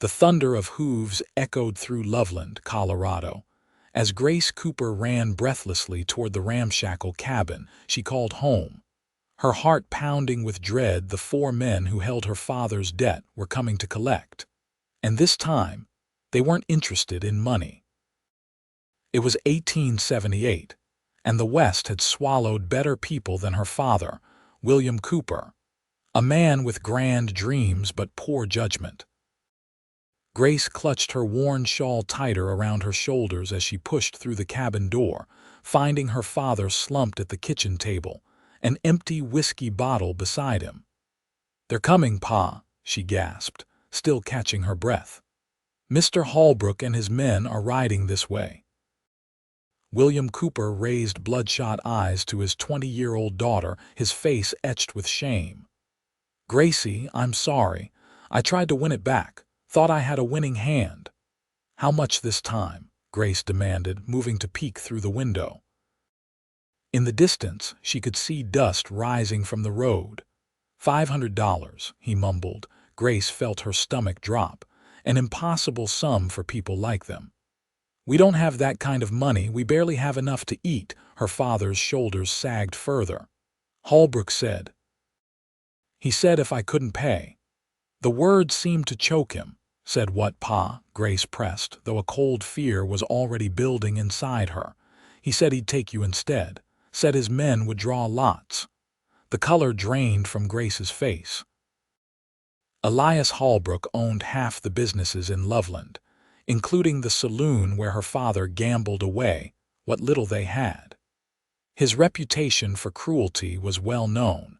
The thunder of hooves echoed through Loveland, Colorado. As Grace Cooper ran breathlessly toward the ramshackle cabin she called home, her heart pounding with dread. The four men who held her father's debt were coming to collect. And this time, they weren't interested in money. It was 1878, and the West had swallowed better people than her father, William Cooper, a man with grand dreams but poor judgment. Grace clutched her worn shawl tighter around her shoulders as she pushed through the cabin door, finding her father slumped at the kitchen table, an empty whiskey bottle beside him. "They're coming, Pa," she gasped, still catching her breath. "Mr. Holbrook and his men are riding this way." William Cooper raised bloodshot eyes to his 20-year-old daughter, his face etched with shame. "Gracie, I'm sorry. I tried to win it back. Thought I had a winning hand." "How much this time?" Grace demanded, moving to peek through the window. In the distance, she could see dust rising from the road. $500, he mumbled. Grace felt her stomach drop, an impossible sum for people like them. "We don't have that kind of money. We barely have enough to eat." Her father's shoulders sagged further. "Holbrook said. He said if I couldn't pay." The words seemed to choke him. "Said what, Pa?" Grace pressed, though a cold fear was already building inside her. "He said he'd take you instead. Said his men would draw lots." The color drained from Grace's face. Elias Holbrook owned half the businesses in Loveland, including the saloon where her father gambled away what little they had. His reputation for cruelty was well known,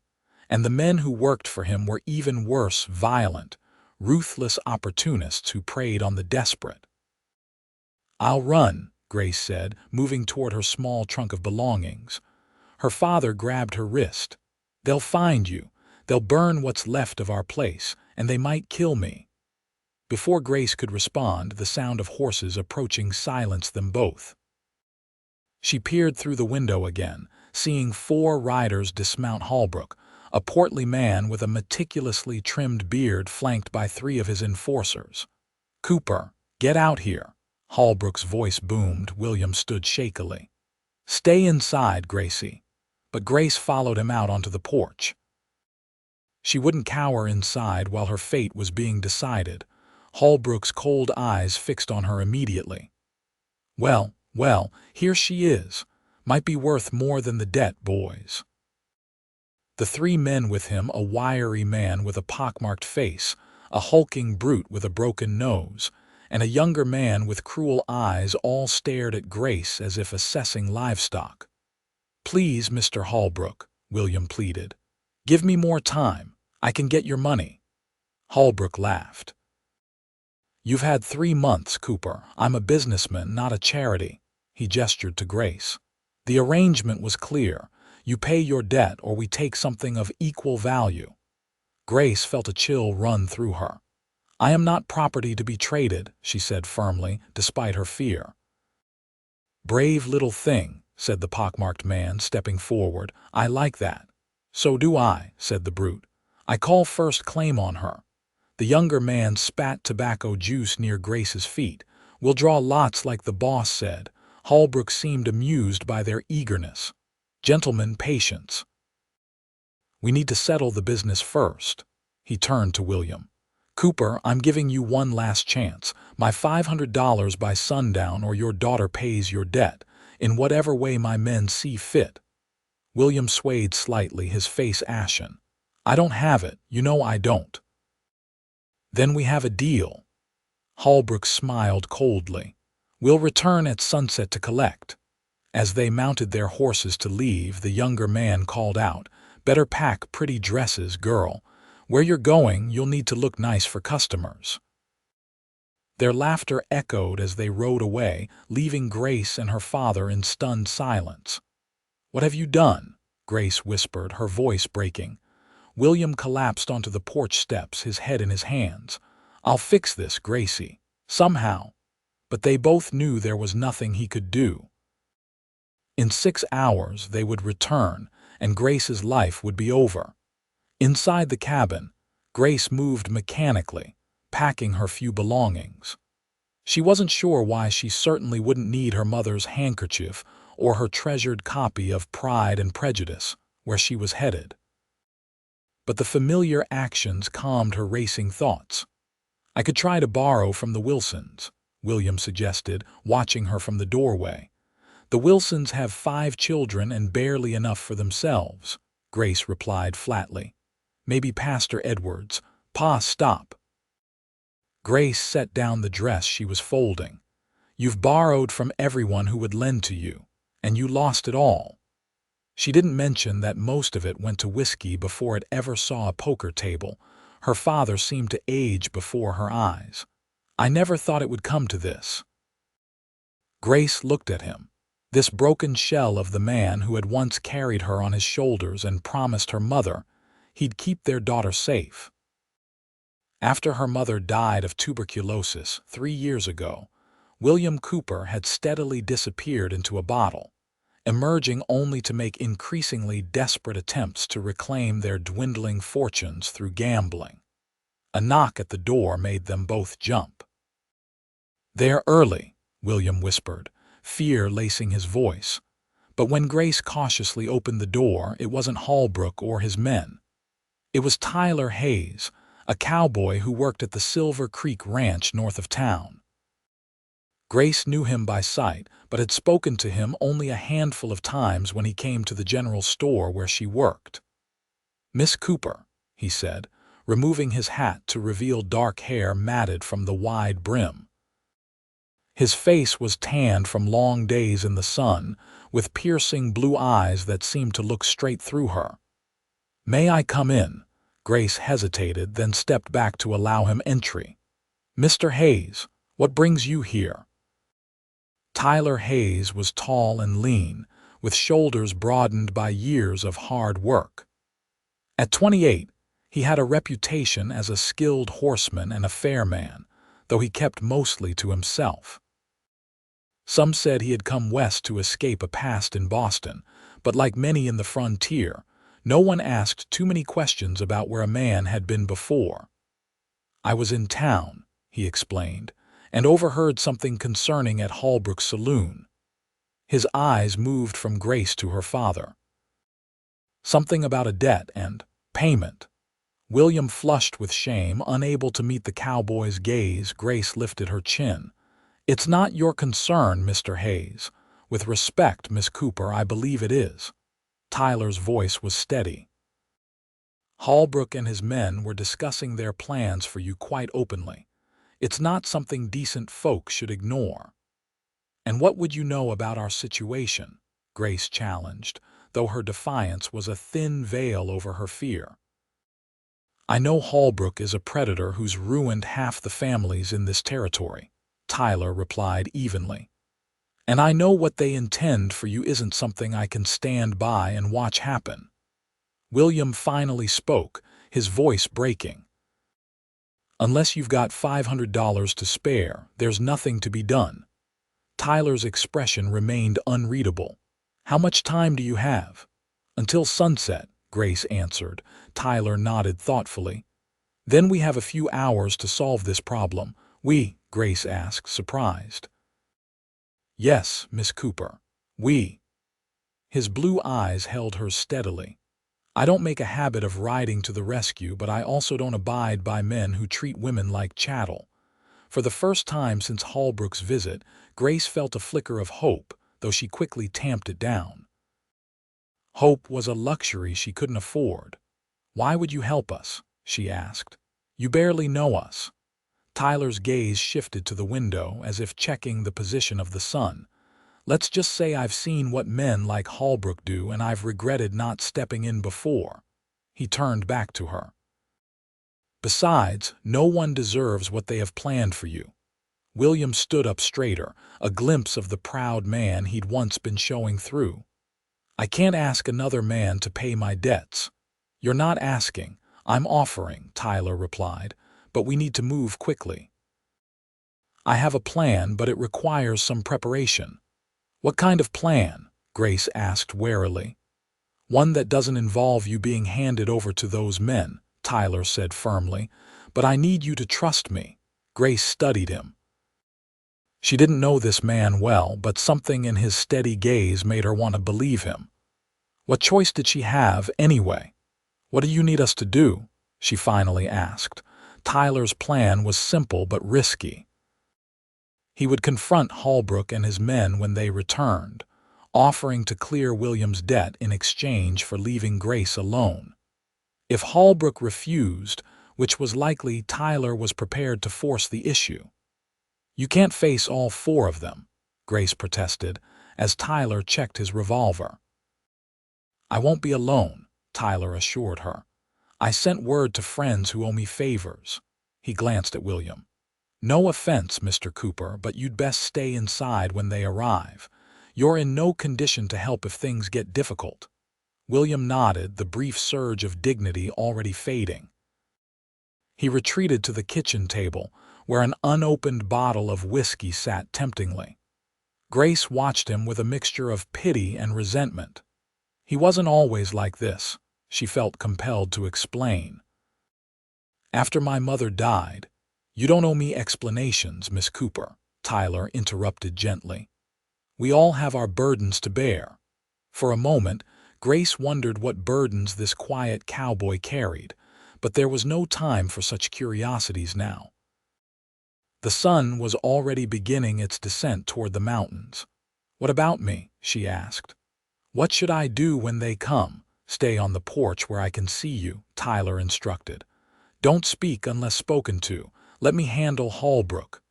and the men who worked for him were even worse, violent, ruthless opportunists who preyed on the desperate. "I'll run," Grace said, moving toward her small trunk of belongings. Her father grabbed her wrist. "They'll find you. They'll burn what's left of our place, and they might kill me." Before Grace could respond, the sound of horses approaching silenced them both. She peered through the window again, seeing 4 riders dismount Holbrook, a portly man with a meticulously trimmed beard flanked by 3 of his enforcers. "Cooper, get out here," Holbrook's voice boomed. William stood shakily. "Stay inside, Gracie." But Grace followed him out onto the porch. She wouldn't cower inside while her fate was being decided. Holbrook's cold eyes fixed on her immediately. Well, here she is. Might be worth more than the debt, boys." The 3 men with him, a wiry man with a pockmarked face, a hulking brute with a broken nose, and a younger man with cruel eyes, all stared at Grace as if assessing livestock. "Please, Mr. Holbrook," William pleaded. "Give me more time. I can get your money." Holbrook laughed. "You've had 3 months, Cooper. I'm a businessman, not a charity." He gestured to Grace. "The arrangement was clear. You pay your debt or we take something of equal value." Grace felt a chill run through her. "I am not property to be traded," she said firmly, despite her fear. "Brave little thing," said the pockmarked man, stepping forward. "I like that." "So do I," said the brute. "I call first claim on her." The younger man spat tobacco juice near Grace's feet. "We'll draw lots like the boss said." Holbrook seemed amused by their eagerness. "Gentlemen, patience. We need to settle the business first." He turned to William. "Cooper, I'm giving you one last chance. My $500 by sundown or your daughter pays your debt, in whatever way my men see fit." William swayed slightly, his face ashen. "I don't have it. You know I don't." "Then we have a deal." Holbrook smiled coldly. "We'll return at sunset to collect." As they mounted their horses to leave, the younger man called out, "Better pack pretty dresses, girl. Where you're going, you'll need to look nice for customers." Their laughter echoed as they rode away, leaving Grace and her father in stunned silence. "What have you done?" Grace whispered, her voice breaking. William collapsed onto the porch steps, his head in his hands. "I'll fix this, Gracie. Somehow." But they both knew there was nothing he could do. In 6 hours they would return, and Grace's life would be over. Inside the cabin, Grace moved mechanically, packing her few belongings. She wasn't sure why. She certainly wouldn't need her mother's handkerchief or her treasured copy of Pride and Prejudice, where she was headed. But the familiar actions calmed her racing thoughts. "I could try to borrow from the Wilsons," William suggested, watching her from the doorway. "The Wilsons have 5 children and barely enough for themselves," Grace replied flatly. "Maybe Pastor Edwards." "Pa, stop." Grace set down the dress she was folding. "You've borrowed from everyone who would lend to you, and you lost it all." She didn't mention that most of it went to whiskey before it ever saw a poker table. Her father seemed to age before her eyes. "I never thought it would come to this." Grace looked at him, this broken shell of the man who had once carried her on his shoulders and promised her mother he'd keep their daughter safe. After her mother died of tuberculosis 3 years ago, William Cooper had steadily disappeared into a bottle, emerging only to make increasingly desperate attempts to reclaim their dwindling fortunes through gambling. A knock at the door made them both jump. "They're early," William whispered, fear lacing his voice. But when Grace cautiously opened the door, it wasn't Holbrook or his men. It was Tyler Hayes, a cowboy who worked at the Silver Creek Ranch north of town. Grace knew him by sight, but had spoken to him only a handful of times when he came to the general store where she worked. "Miss Cooper," he said, removing his hat to reveal dark hair matted from the wide brim. His face was tanned from long days in the sun, with piercing blue eyes that seemed to look straight through her. "May I come in?" Grace hesitated, then stepped back to allow him entry. "Mr. Hayes, what brings you here?" Tyler Hayes was tall and lean, with shoulders broadened by years of hard work. At 28, he had a reputation as a skilled horseman and a fair man, though he kept mostly to himself. Some said he had come west to escape a past in Boston, but like many in the frontier, no one asked too many questions about where a man had been before. "I was in town," he explained, "and overheard something concerning at Holbrook's saloon." His eyes moved from Grace to her father. "Something about a debt and payment." William flushed with shame, unable to meet the cowboy's gaze. Grace lifted her chin. "It's not your concern, Mr. Hayes. With respect, Miss Cooper, I believe it is." Tyler's voice was steady. "Holbrook and his men were discussing their plans for you quite openly. It's not something decent folks should ignore." "And what would you know about our situation?" Grace challenged, though her defiance was a thin veil over her fear. "I know Holbrook is a predator who's ruined half the families in this territory," Tyler replied evenly. "And I know what they intend for you isn't something I can stand by and watch happen." William finally spoke, his voice breaking. "Unless you've got $500 to spare, there's nothing to be done." Tyler's expression remained unreadable. "How much time do you have?" "Until sunset," Grace answered. Tyler nodded thoughtfully. "Then we have a few hours to solve this problem." Grace asked, surprised. "Yes, Miss Cooper. We." His blue eyes held hers steadily. "I don't make a habit of riding to the rescue, but I also don't abide by men who treat women like chattel." For the first time since Holbrook's visit, Grace felt a flicker of hope, though she quickly tamped it down. Hope was a luxury she couldn't afford. "Why would you help us?" she asked. "You barely know us." Tyler's gaze shifted to the window, as if checking the position of the sun. "Let's just say I've seen what men like Holbrook do, and I've regretted not stepping in before." He turned back to her. "Besides, no one deserves what they have planned for you." William stood up straighter, a glimpse of the proud man he'd once been showing through. "I can't ask another man to pay my debts." "You're not asking, I'm offering," Tyler replied, "but we need to move quickly." "I have a plan, but it requires some preparation." "What kind of plan?" Grace asked warily. "One that doesn't involve you being handed over to those men," Tyler said firmly. But I need you to trust me. Grace studied him. She didn't know this man well, but something in his steady gaze made her want to believe him. What choice did she have, anyway? What do you need us to do? She finally asked. Tyler's plan was simple but risky. He would confront Holbrook and his men when they returned, offering to clear William's debt in exchange for leaving Grace alone. If Holbrook refused, which was likely, Tyler was prepared to force the issue. You can't face all four of them, Grace protested, as Tyler checked his revolver. I won't be alone, Tyler assured her. I sent word to friends who owe me favors. He glanced at William. No offense, Mr. Cooper, but you'd best stay inside when they arrive. You're in no condition to help if things get difficult. William nodded, the brief surge of dignity already fading. He retreated to the kitchen table, where an unopened bottle of whiskey sat temptingly. Grace watched him with a mixture of pity and resentment. He wasn't always like this, she felt compelled to explain. After my mother died, you don't owe me explanations, Miss Cooper, Tyler interrupted gently. We all have our burdens to bear. For a moment, Grace wondered what burdens this quiet cowboy carried, but there was no time for such curiosities now. The sun was already beginning its descent toward the mountains. What about me? She asked. What should I do when they come? Stay on the porch where I can see you, Tyler instructed. Don't speak unless spoken to. Let me handle Holbrook.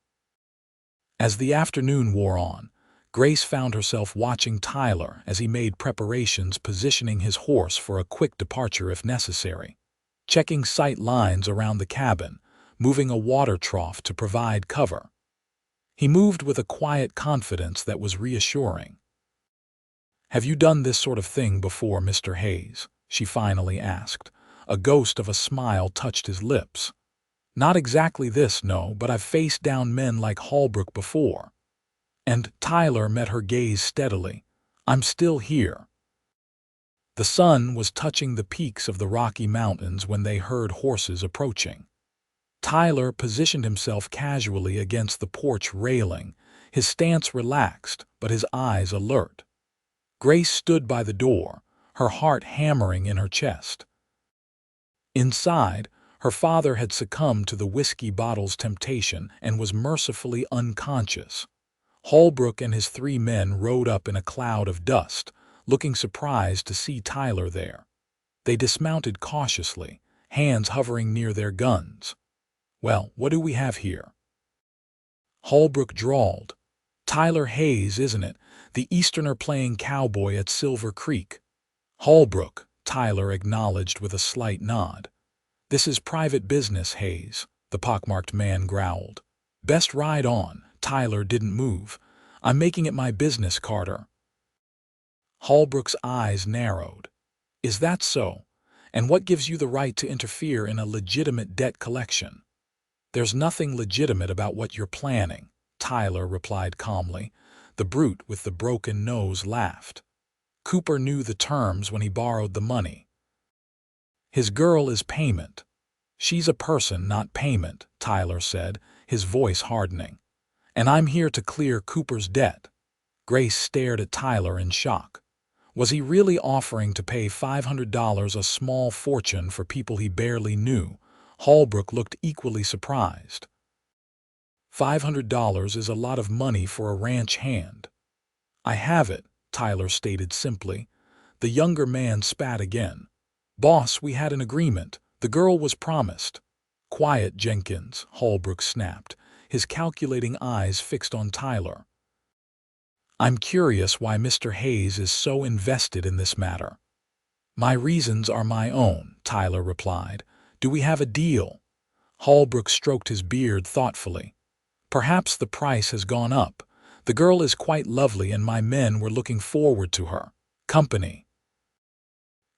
As the afternoon wore on, Grace found herself watching Tyler as he made preparations, positioning his horse for a quick departure if necessary, checking sight lines around the cabin, moving a water trough to provide cover. He moved with a quiet confidence that was reassuring. Have you done this sort of thing before, Mr. Hayes? She finally asked. A ghost of a smile touched his lips. Not exactly this, no, but I've faced down men like Holbrook before. And Tyler met her gaze steadily. I'm still here. The sun was touching the peaks of the Rocky Mountains when they heard horses approaching. Tyler positioned himself casually against the porch railing, his stance relaxed, but his eyes alert. Grace stood by the door, her heart hammering in her chest. Inside, her father had succumbed to the whiskey bottle's temptation and was mercifully unconscious. Holbrook and his 3 men rode up in a cloud of dust, looking surprised to see Tyler there. They dismounted cautiously, hands hovering near their guns. Well, what do we have here? Holbrook drawled. Tyler Hayes, isn't it? The Easterner playing cowboy at Silver Creek. Holbrook, Tyler acknowledged with a slight nod. This is private business, Hayes, the pockmarked man growled. Best ride on. Tyler didn't move. I'm making it my business, Carter. Holbrook's eyes narrowed. Is that so? And what gives you the right to interfere in a legitimate debt collection? There's nothing legitimate about what you're planning, Tyler replied calmly. The brute with the broken nose laughed. Cooper knew the terms when he borrowed the money. His girl is payment. She's a person, not payment, Tyler said, his voice hardening. And I'm here to clear Cooper's debt. Grace stared at Tyler in shock. Was he really offering to pay $500, a small fortune, for people he barely knew? Holbrook looked equally surprised. $500 is a lot of money for a ranch hand. I have it, Tyler stated simply. The younger man spat again. Boss, we had an agreement. The girl was promised. Quiet, Jenkins, Holbrook snapped, his calculating eyes fixed on Tyler. I'm curious why Mr. Hayes is so invested in this matter. My reasons are my own, Tyler replied. Do we have a deal? Holbrook stroked his beard thoughtfully. Perhaps the price has gone up. The girl is quite lovely and my men were looking forward to her. Company.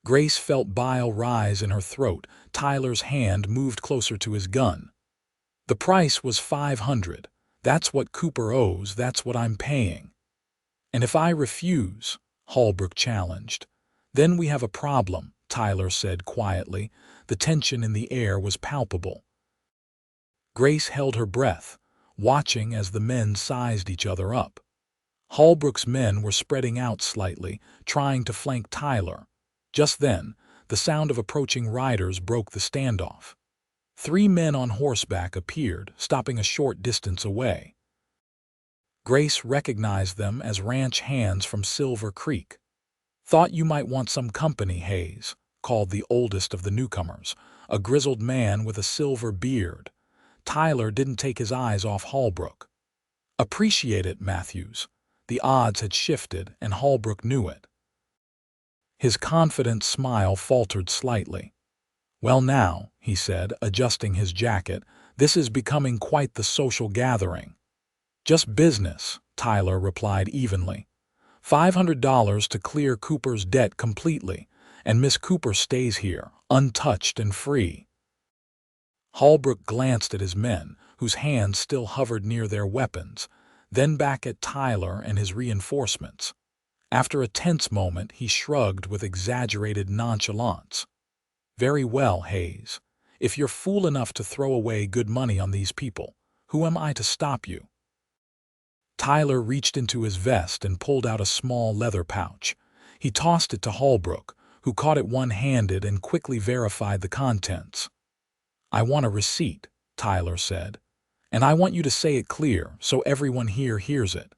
Grace felt bile rise in her throat. Tyler's hand moved closer to his gun. The price was $500. That's what Cooper owes. That's what I'm paying. And if I refuse, Holbrook challenged. Then we have a problem, Tyler said quietly. The tension in the air was palpable. Grace held her breath, watching as the men sized each other up. Holbrook's men were spreading out slightly, trying to flank Tyler. Just then, the sound of approaching riders broke the standoff. 3 men on horseback appeared, stopping a short distance away. Grace recognized them as ranch hands from Silver Creek. "Thought you might want some company, Hayes," called the oldest of the newcomers, a grizzled man with a silver beard. Tyler didn't take his eyes off Holbrook. "Appreciate it, Matthews." The odds had shifted, and Holbrook knew it. His confident smile faltered slightly. "Well now," he said, adjusting his jacket, "this is becoming quite the social gathering." "Just business," Tyler replied evenly. $500 to clear Cooper's debt completely, and Miss Cooper stays here, untouched and free." Holbrook glanced at his men, whose hands still hovered near their weapons, then back at Tyler and his reinforcements. After a tense moment, he shrugged with exaggerated nonchalance. "Very well, Hayes. If you're fool enough to throw away good money on these people, who am I to stop you?" Tyler reached into his vest and pulled out a small leather pouch. He tossed it to Holbrook, who caught it one-handed and quickly verified the contents. "I want a receipt," Tyler said, "and I want you to say it clear so everyone here hears it."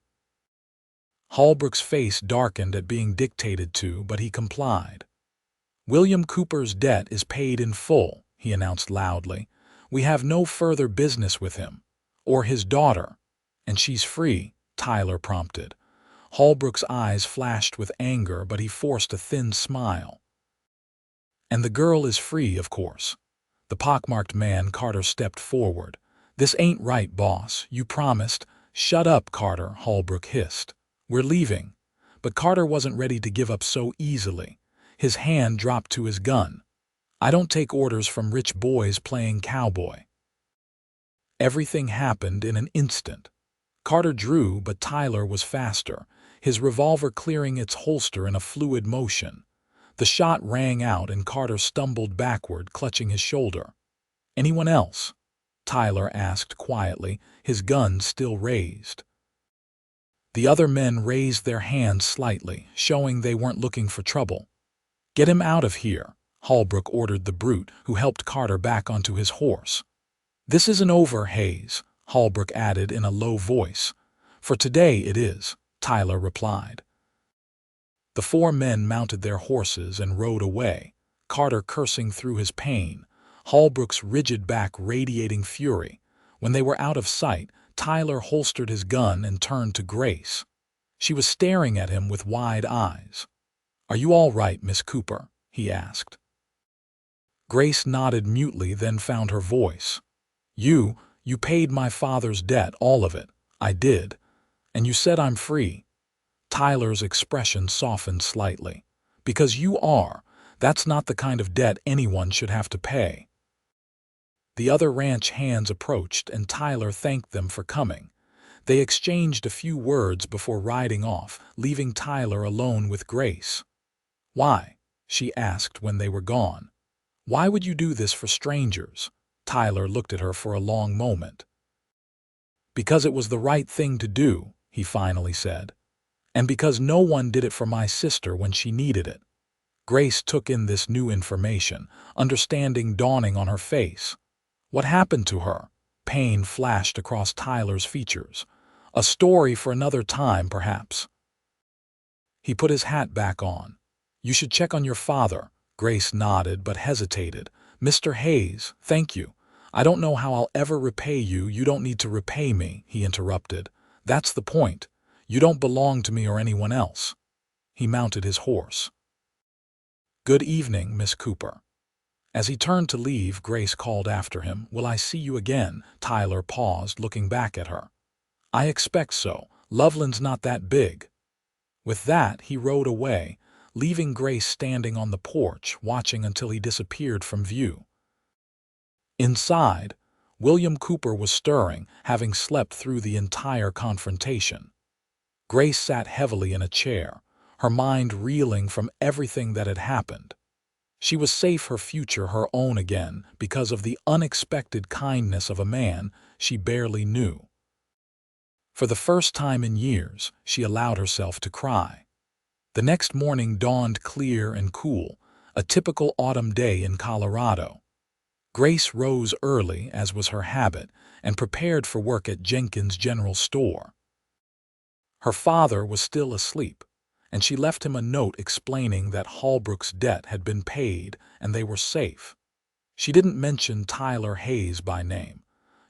Holbrook's face darkened at being dictated to, but he complied. "William Cooper's debt is paid in full," he announced loudly. "We have no further business with him. Or his daughter. And she's free," Tyler prompted. Holbrook's eyes flashed with anger, but he forced a thin smile. "And the girl is free, of course." The pockmarked man, Carter, stepped forward. "This ain't right, boss. You promised—" "Shut up, Carter," Holbrook hissed. "We're leaving." But Carter wasn't ready to give up so easily. His hand dropped to his gun. "I don't take orders from rich boys playing cowboy." Everything happened in an instant. Carter drew, but Tyler was faster, his revolver clearing its holster in a fluid motion. The shot rang out and Carter stumbled backward, clutching his shoulder. "Anyone else?" Tyler asked quietly, his gun still raised. The other men raised their hands slightly, showing they weren't looking for trouble. "Get him out of here," Holbrook ordered the brute, who helped Carter back onto his horse. "This isn't over, Hayes," Holbrook added in a low voice. "For today it is," Tyler replied. The 4 men mounted their horses and rode away, Carter cursing through his pain, Holbrook's rigid back radiating fury. When they were out of sight, Tyler holstered his gun and turned to Grace. She was staring at him with wide eyes. "Are you all right, Miss Cooper?" he asked. Grace nodded mutely, then found her voice. You paid my father's debt, all of it." "I did. And you said I'm free." Tyler's expression softened slightly. "Because you are. That's not the kind of debt anyone should have to pay." The other ranch hands approached, and Tyler thanked them for coming. They exchanged a few words before riding off, leaving Tyler alone with Grace. "Why?" she asked when they were gone. "Why would you do this for strangers?" Tyler looked at her for a long moment. "Because it was the right thing to do," he finally said. "And because no one did it for my sister when she needed it." Grace took in this new information, understanding dawning on her face. What happened to her? Pain flashed across Tyler's features. A story for another time, perhaps. He put his hat back on. "You should check on your father." Grace nodded but hesitated. "Mr. Hayes, thank you. I don't know how I'll ever repay you." "You don't need to repay me," he interrupted. "That's the point. You don't belong to me or anyone else." He mounted his horse. "Good evening, Miss Cooper." As he turned to leave, Grace called after him, "Will I see you again?" Tyler paused, looking back at her. "I expect so. Loveland's not that big." With that, he rode away, leaving Grace standing on the porch, watching until he disappeared from view. Inside, William Cooper was stirring, having slept through the entire confrontation. Grace sat heavily in a chair, her mind reeling from everything that had happened. She was safe, her future her own again, because of the unexpected kindness of a man she barely knew. For the first time in years, she allowed herself to cry. The next morning dawned clear and cool, a typical autumn day in Colorado. Grace rose early, as was her habit, and prepared for work at Jenkins' general store. Her father was still asleep, and she left him a note explaining that Holbrook's debt had been paid and they were safe. She didn't mention Tyler Hayes by name,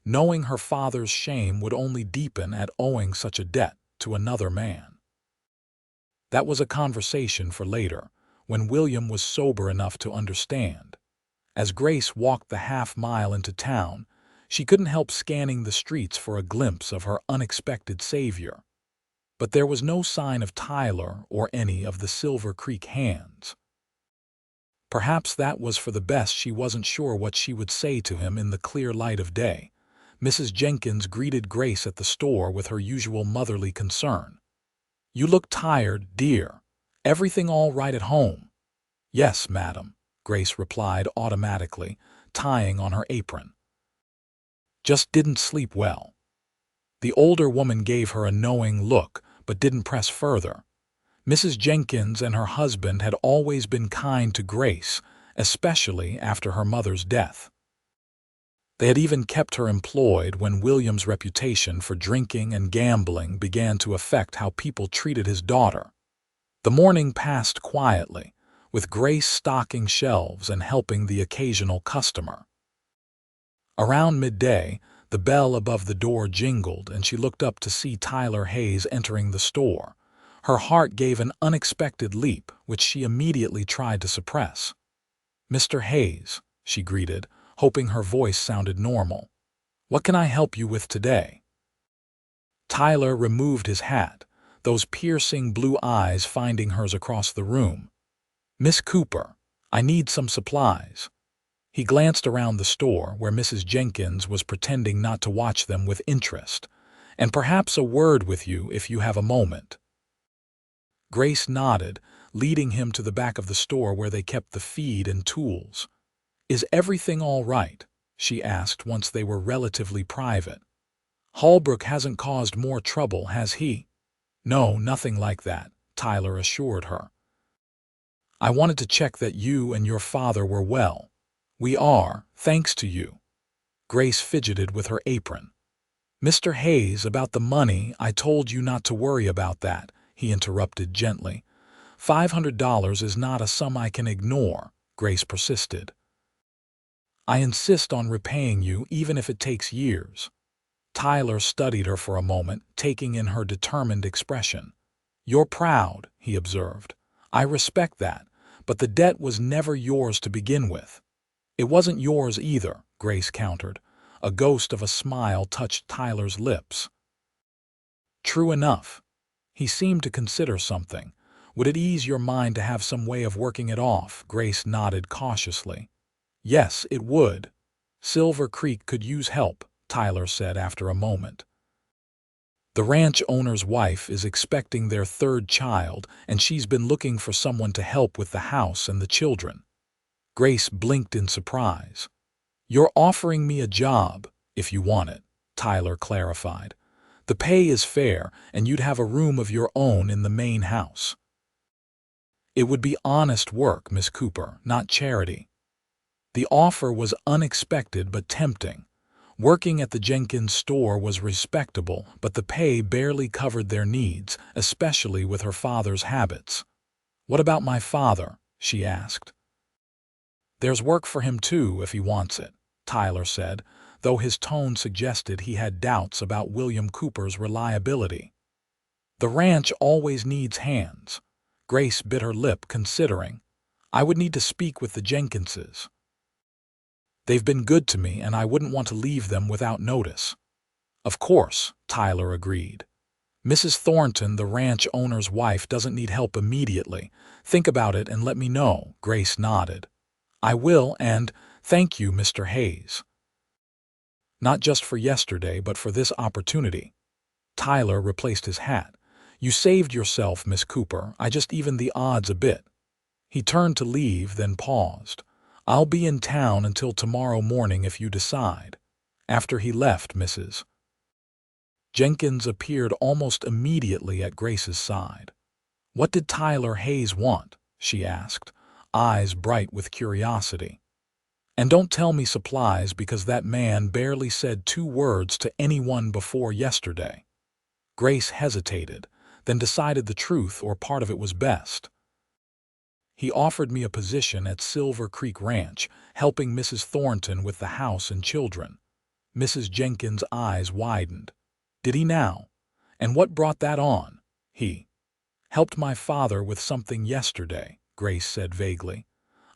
knowing her father's shame would only deepen at owing such a debt to another man. That was a conversation for later, when William was sober enough to understand. As Grace walked the half-mile into town, she couldn't help scanning the streets for a glimpse of her unexpected savior. But there was no sign of Tyler or any of the Silver Creek hands. Perhaps that was for the best. She wasn't sure what she would say to him in the clear light of day. Mrs. Jenkins greeted Grace at the store with her usual motherly concern. "You look tired, dear. Everything all right at home?" "Yes, madam," Grace replied automatically, tying on her apron. "Just didn't sleep well." The older woman gave her a knowing look, but didn't press further. Mrs. Jenkins and her husband had always been kind to Grace, especially after her mother's death. They had even kept her employed when William's reputation for drinking and gambling began to affect how people treated his daughter. The morning passed quietly, with Grace stocking shelves and helping the occasional customer. Around midday, the bell above the door jingled and she looked up to see Tyler Hayes entering the store. Her heart gave an unexpected leap, which she immediately tried to suppress. "Mr. Hayes," she greeted, hoping her voice sounded normal. "What can I help you with today?" Tyler removed his hat, those piercing blue eyes finding hers across the room. "Miss Cooper, I need some supplies." He glanced around the store where Mrs. Jenkins was pretending not to watch them with interest. "And perhaps a word with you if you have a moment." Grace nodded, leading him to the back of the store where they kept the feed and tools. "Is everything all right?" she asked once they were relatively private. "Holbrook hasn't caused more trouble, has he?" "No, nothing like that," Tyler assured her. "I wanted to check that you and your father were well." "We are, thanks to you." Grace fidgeted with her apron. "Mr. Hayes, about the money, I told you not to worry about that," he interrupted gently. $500 is not a sum I can ignore," Grace persisted. "I insist on repaying you even if it takes years." Tyler studied her for a moment, taking in her determined expression. "You're proud," he observed. "I respect that, but the debt was never yours to begin with." "It wasn't yours either," Grace countered. A ghost of a smile touched Tyler's lips. "True enough." He seemed to consider something. "Would it ease your mind to have some way of working it off?" Grace nodded cautiously. "Yes, it would. Silver Creek could use help," Tyler said after a moment. "The ranch owner's wife is expecting their third child, and she's been looking for someone to help with the house and the children." Grace blinked in surprise. "You're offering me a job, if you want it," Tyler clarified. "The pay is fair, and you'd have a room of your own in the main house." "It would be honest work, Miss Cooper, not charity." The offer was unexpected but tempting. Working at the Jenkins store was respectable, but the pay barely covered their needs, especially with her father's habits. "What about my father?" she asked. "There's work for him too if he wants it," Tyler said, though his tone suggested he had doubts about William Cooper's reliability. "The ranch always needs hands." Grace bit her lip, considering. "I would need to speak with the Jenkinses. They've been good to me, and I wouldn't want to leave them without notice." "Of course," Tyler agreed. "Mrs. Thornton, the ranch owner's wife, doesn't need help immediately. Think about it and let me know." Grace nodded. "I will, and thank you, Mr. Hayes. Not just for yesterday, but for this opportunity." Tyler replaced his hat. "You saved yourself, Miss Cooper. I just evened the odds a bit." He turned to leave, then paused. "I'll be in town until tomorrow morning if you decide." After he left, Mrs. Jenkins appeared almost immediately at Grace's side. "What did Tyler Hayes want?" she asked, eyes bright with curiosity. "And don't tell me supplies, because that man barely said 2 words to anyone before yesterday." Grace hesitated, then decided the truth or part of it was best. "He offered me a position at Silver Creek Ranch, helping Mrs. Thornton with the house and children." Mrs. Jenkins' eyes widened. "Did he now? And what brought that on?" "He helped my father with something yesterday," Grace said vaguely.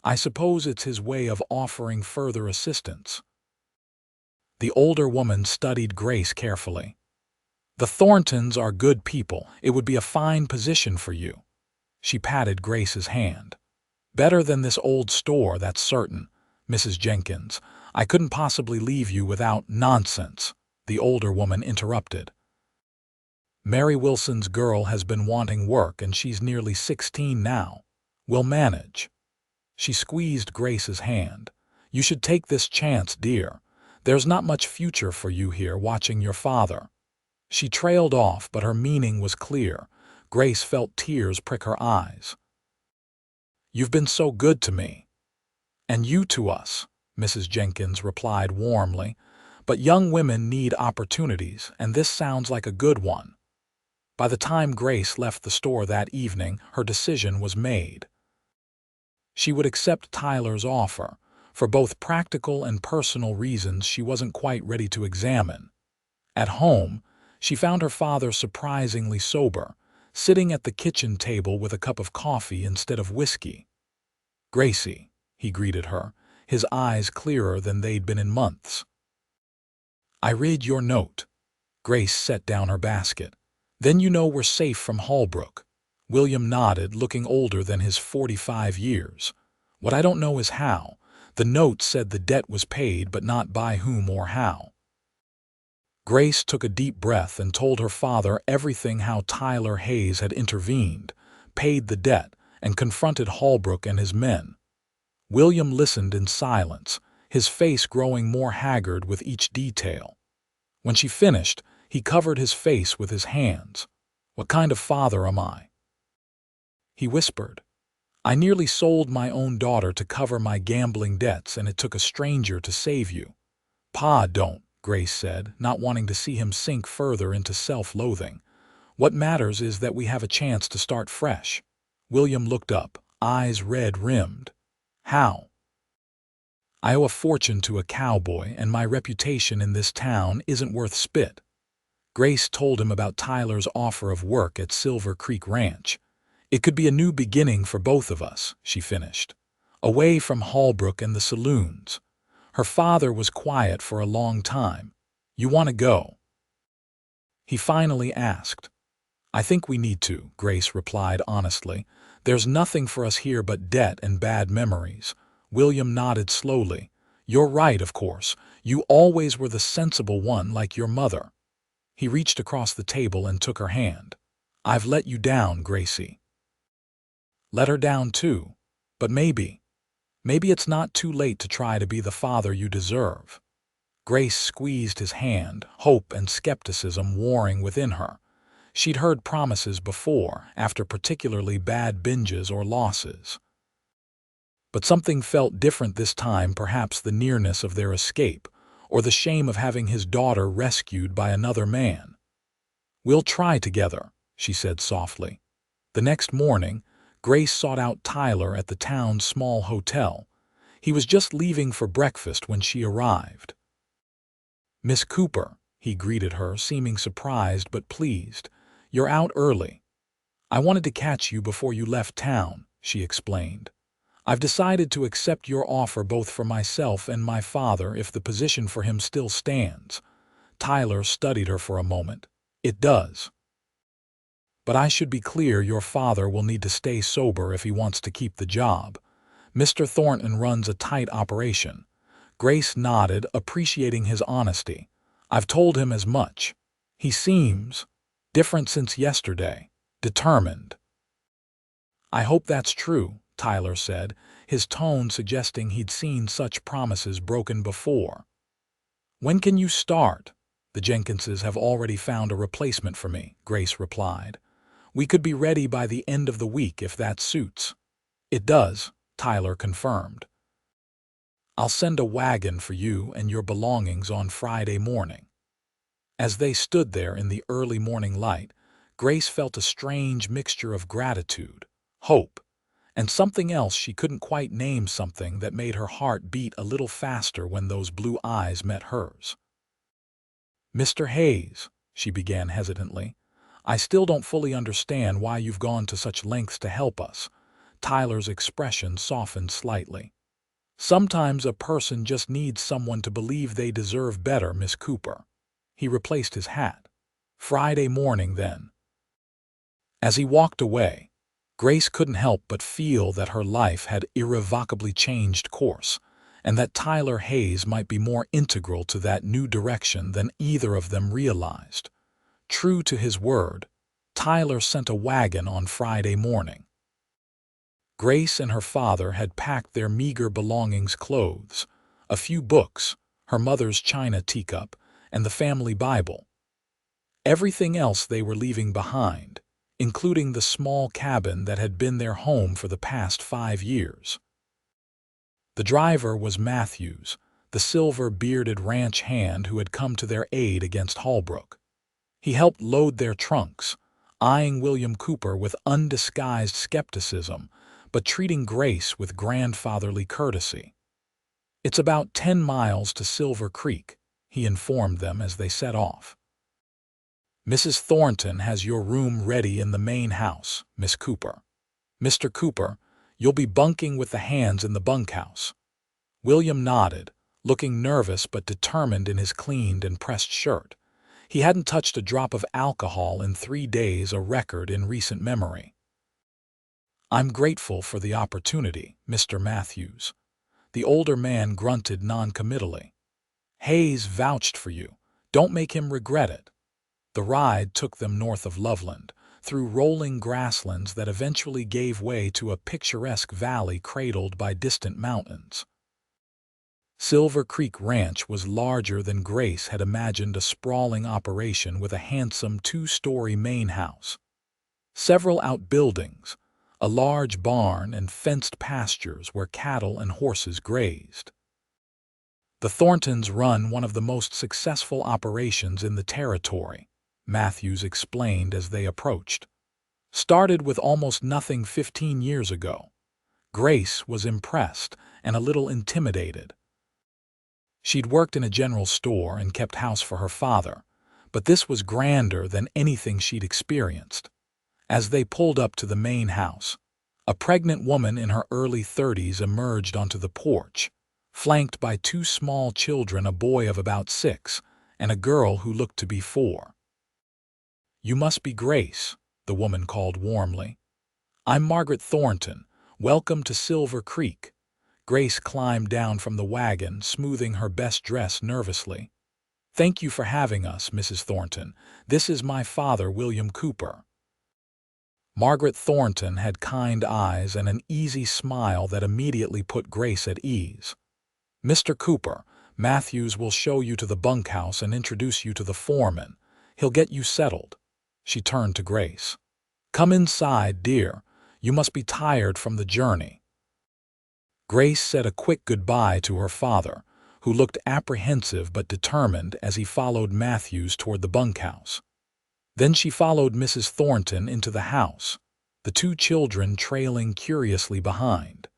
"I suppose it's his way of offering further assistance." The older woman studied Grace carefully. "The Thorntons are good people. It would be a fine position for you." She patted Grace's hand. "Better than this old store, that's certain. Mrs. Jenkins, I couldn't possibly leave you without—" "Nonsense," the older woman interrupted. "Mary Wilson's girl has been wanting work, and she's nearly 16 now. We'll manage." She squeezed Grace's hand. "You should take this chance, dear. There's not much future for you here watching your father." She trailed off, but her meaning was clear. Grace felt tears prick her eyes. "You've been so good to me." "And you to us," Mrs. Jenkins replied warmly. "But young women need opportunities, and this sounds like a good one." By the time Grace left the store that evening, her decision was made. She would accept Tyler's offer. For both practical and personal reasons she wasn't quite ready to examine. At home, she found her father surprisingly sober, sitting at the kitchen table with a cup of coffee instead of whiskey. "Gracie," he greeted her, his eyes clearer than they'd been in months. "I read your note." Grace set down her basket. "Then you know we're safe from Holbrook." William nodded, looking older than his 45 years. "What I don't know is how. The note said the debt was paid, but not by whom or how." Grace took a deep breath and told her father everything: how Tyler Hayes had intervened, paid the debt, and confronted Holbrook and his men. William listened in silence, his face growing more haggard with each detail. When she finished, he covered his face with his hands. "What kind of father am I?" he whispered. "I nearly sold my own daughter to cover my gambling debts, and it took a stranger to save you." "Pa, don't," Grace said, not wanting to see him sink further into self-loathing. "What matters is that we have a chance to start fresh." William looked up, eyes red-rimmed. "How?" "I owe a fortune to a cowboy, and my reputation in this town isn't worth spit." Grace told him about Tyler's offer of work at Silver Creek Ranch. "It could be a new beginning for both of us," she finished. "Away from Holbrook and the saloons." Her father was quiet for a long time. "You want to go?" he finally asked. "I think we need to," Grace replied honestly. "There's nothing for us here but debt and bad memories." William nodded slowly. "You're right, of course. You always were the sensible one, like your mother." He reached across the table and took her hand. "I've let you down, Gracie." "Let her down too. But maybe it's not too late to try to be the father you deserve." Grace squeezed his hand, hope and skepticism warring within her. She'd heard promises before, after particularly bad binges or losses. But something felt different this time, perhaps the nearness of their escape, or the shame of having his daughter rescued by another man. "We'll try together," she said softly. The next morning, Grace sought out Tyler at the town's small hotel. He was just leaving for breakfast when she arrived. "Miss Cooper," he greeted her, seeming surprised but pleased. "You're out early." "I wanted to catch you before you left town," she explained. "I've decided to accept your offer both for myself and my father if the position for him still stands." Tyler studied her for a moment. "It does. But I should be clear, your father will need to stay sober if he wants to keep the job. Mr. Thornton runs a tight operation." Grace nodded, appreciating his honesty. "I've told him as much. He seems different since yesterday, determined." "I hope that's true," Tyler said, his tone suggesting he'd seen such promises broken before. "When can you start?" "The Jenkinses have already found a replacement for me," Grace replied. "We could be ready by the end of the week if that suits." "It does," Tyler confirmed. "I'll send a wagon for you and your belongings on Friday morning." As they stood there in the early morning light, Grace felt a strange mixture of gratitude, hope, and something else she couldn't quite name, something that made her heart beat a little faster when those blue eyes met hers. "Mr. Hayes," she began hesitantly, "I still don't fully understand why you've gone to such lengths to help us." Tyler's expression softened slightly. "Sometimes a person just needs someone to believe they deserve better, Miss Cooper." He replaced his hat. "Friday morning, then." As he walked away, Grace couldn't help but feel that her life had irrevocably changed course, and that Tyler Hayes might be more integral to that new direction than either of them realized. True to his word, Tyler sent a wagon on Friday morning. Grace and her father had packed their meager belongings: clothes, a few books, her mother's china teacup, and the family Bible. Everything else they were leaving behind, including the small cabin that had been their home for the past 5 years. The driver was Matthews, the silver-bearded ranch hand who had come to their aid against Holbrook. He helped load their trunks, eyeing William Cooper with undisguised skepticism, but treating Grace with grandfatherly courtesy. "It's about 10 miles to Silver Creek," he informed them as they set off. "Mrs. Thornton has your room ready in the main house, Miss Cooper." "Mr. Cooper, you'll be bunking with the hands in the bunkhouse." William nodded, looking nervous but determined in his cleaned and pressed shirt. He hadn't touched a drop of alcohol in 3 days, a record in recent memory. "I'm grateful for the opportunity, Mr. Matthews." The older man grunted noncommittally. "Hayes vouched for you. Don't make him regret it." The ride took them north of Loveland, through rolling grasslands that eventually gave way to a picturesque valley cradled by distant mountains. Silver Creek Ranch was larger than Grace had imagined, a sprawling operation with a handsome 2-story main house, several outbuildings, a large barn, and fenced pastures where cattle and horses grazed. "The Thorntons run one of the most successful operations in the territory," Matthews explained as they approached. "Started with almost nothing 15 years ago." Grace was impressed and a little intimidated. She'd worked in a general store and kept house for her father, but this was grander than anything she'd experienced. As they pulled up to the main house, a pregnant woman in her early 30s emerged onto the porch, flanked by 2 small children, a boy of about 6 and a girl who looked to be 4. "You must be Grace," the woman called warmly. "I'm Margaret Thornton. Welcome to Silver Creek." Grace climbed down from the wagon, smoothing her best dress nervously. "Thank you for having us, Mrs. Thornton. This is my father, William Cooper." Margaret Thornton had kind eyes and an easy smile that immediately put Grace at ease. "Mr. Cooper, Matthews will show you to the bunkhouse and introduce you to the foreman. He'll get you settled." She turned to Grace. "Come inside, dear. You must be tired from the journey." Grace said a quick goodbye to her father, who looked apprehensive but determined as he followed Matthews toward the bunkhouse. Then she followed Mrs. Thornton into the house, the 2 children trailing curiously behind.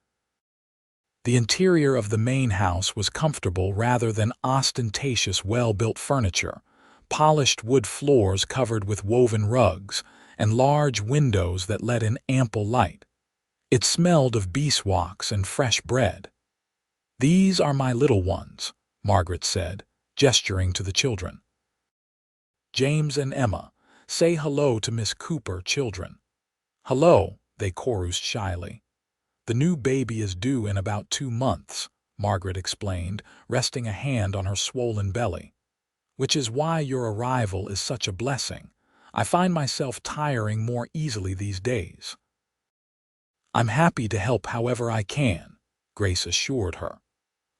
The interior of the main house was comfortable rather than ostentatious, well-built furniture, polished wood floors covered with woven rugs, and large windows that let in ample light. It smelled of beeswax and fresh bread. "These are my little ones," Margaret said, gesturing to the children. "James and Emma. Say hello to Miss Cooper, children." "Hello," they chorused shyly. "The new baby is due in about 2 months," Margaret explained, resting a hand on her swollen belly. "Which is why your arrival is such a blessing. I find myself tiring more easily these days." "I'm happy to help however I can," Grace assured her.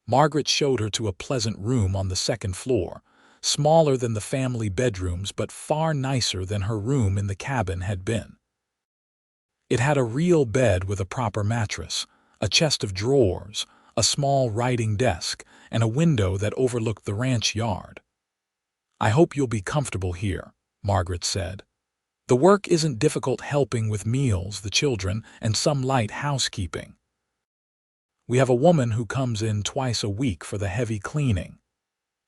Margaret showed her to a pleasant room on the second floor, smaller than the family bedrooms but far nicer than her room in the cabin had been. It had a real bed with a proper mattress, a chest of drawers, a small writing desk, and a window that overlooked the ranch yard. "I hope you'll be comfortable here," Margaret said. "The work isn't difficult, helping with meals, the children, and some light housekeeping. We have a woman who comes in twice a week for the heavy cleaning."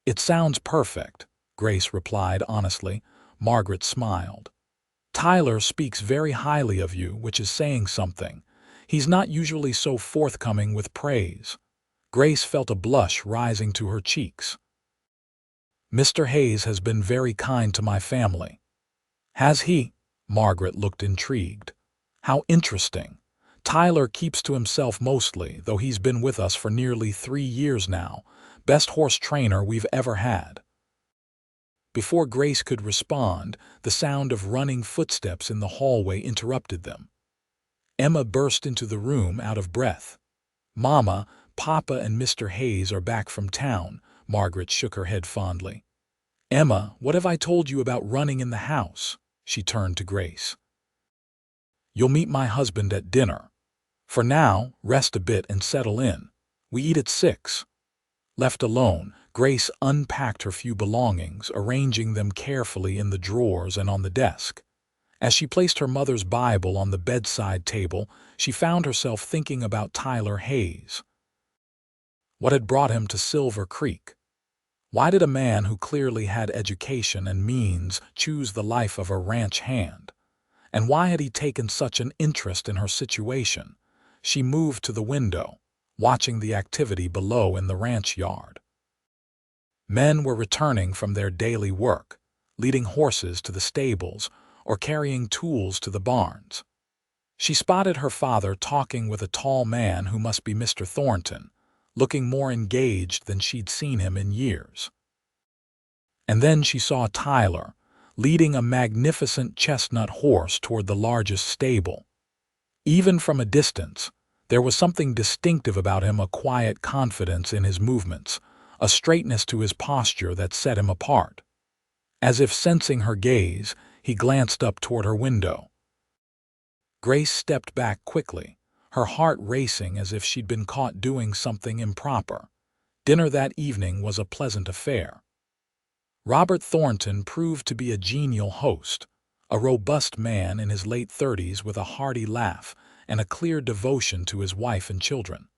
"It sounds perfect," Grace replied honestly. Margaret smiled. "Tyler speaks very highly of you, which is saying something. He's not usually so forthcoming with praise." Grace felt a blush rising to her cheeks. "Mr. Hayes has been very kind to my family." "Has he?" Margaret looked intrigued. "How interesting. Tyler keeps to himself mostly, though he's been with us for nearly 3 years now. Best horse trainer we've ever had." Before Grace could respond, the sound of running footsteps in the hallway interrupted them. Emma burst into the room out of breath. "Mama, Papa and Mr. Hayes are back from town." Margaret shook her head fondly. "Emma, what have I told you about running in the house?" She turned to Grace. "You'll meet my husband at dinner. For now, rest a bit and settle in. We eat at 6. Left alone, Grace unpacked her few belongings, arranging them carefully in the drawers and on the desk. As she placed her mother's Bible on the bedside table, she found herself thinking about Tyler Hayes. What had brought him to Silver Creek? Why did a man who clearly had education and means choose the life of a ranch hand? And why had he taken such an interest in her situation? She moved to the window, watching the activity below in the ranch yard. Men were returning from their daily work, leading horses to the stables or carrying tools to the barns. She spotted her father talking with a tall man who must be Mr. Thornton, looking more engaged than she'd seen him in years. And then she saw Tyler, leading a magnificent chestnut horse toward the largest stable. Even from a distance, there was something distinctive about him, a quiet confidence in his movements, a straightness to his posture that set him apart. As if sensing her gaze, he glanced up toward her window. Grace stepped back quickly, her heart racing as if she'd been caught doing something improper. Dinner that evening was a pleasant affair. Robert Thornton proved to be a genial host, a robust man in his late 30s with a hearty laugh and a clear devotion to his wife and children.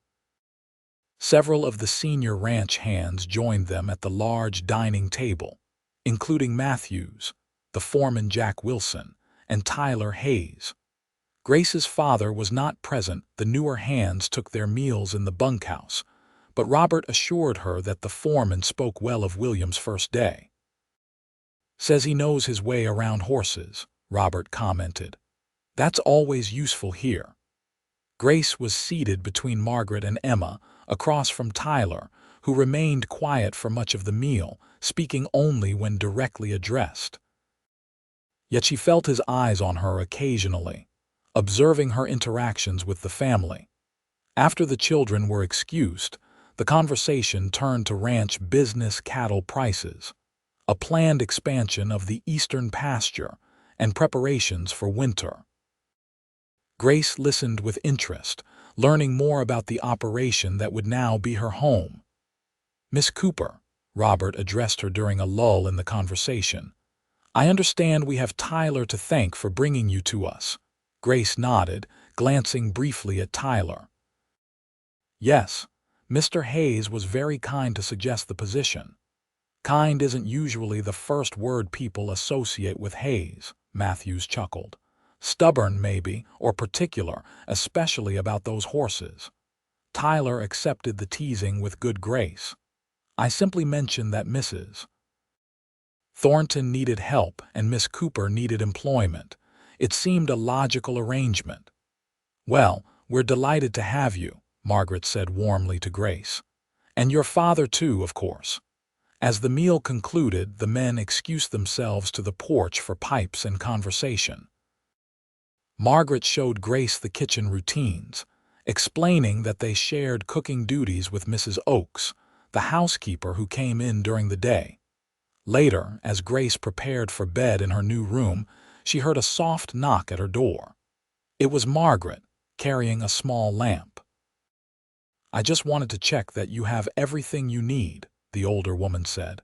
Several of the senior ranch hands joined them at the large dining table, including Matthews, the foreman Jack Wilson, and Tyler Hayes. Grace's father was not present. The newer hands took their meals in the bunkhouse, but Robert assured her that the foreman spoke well of William's first day. "Says he knows his way around horses," Robert commented. "That's always useful here." Grace was seated between Margaret and Emma, across from Tyler, who remained quiet for much of the meal, speaking only when directly addressed. Yet she felt his eyes on her occasionally, observing her interactions with the family. After the children were excused, the conversation turned to ranch business, cattle prices, a planned expansion of the eastern pasture, and preparations for winter. Grace listened with interest, learning more about the operation that would now be her home. "Miss Cooper," Robert addressed her during a lull in the conversation, "I understand we have Tyler to thank for bringing you to us." Grace nodded, glancing briefly at Tyler. "Yes, Mr. Hayes was very kind to suggest the position." "Kind isn't usually the first word people associate with Hayes," Matthews chuckled. "Stubborn, maybe, or particular, especially about those horses." Tyler accepted the teasing with good grace. "I simply mentioned that Mrs. Thornton needed help and Miss Cooper needed employment. It seemed a logical arrangement." "Well, we're delighted to have you," Margaret said warmly to Grace. "And your father too, of course." As the meal concluded, the men excused themselves to the porch for pipes and conversation. Margaret showed Grace the kitchen routines, explaining that they shared cooking duties with Mrs. Oakes, the housekeeper who came in during the day. Later, as Grace prepared for bed in her new room, she heard a soft knock at her door. It was Margaret, carrying a small lamp. "I just wanted to check that you have everything you need," the older woman said.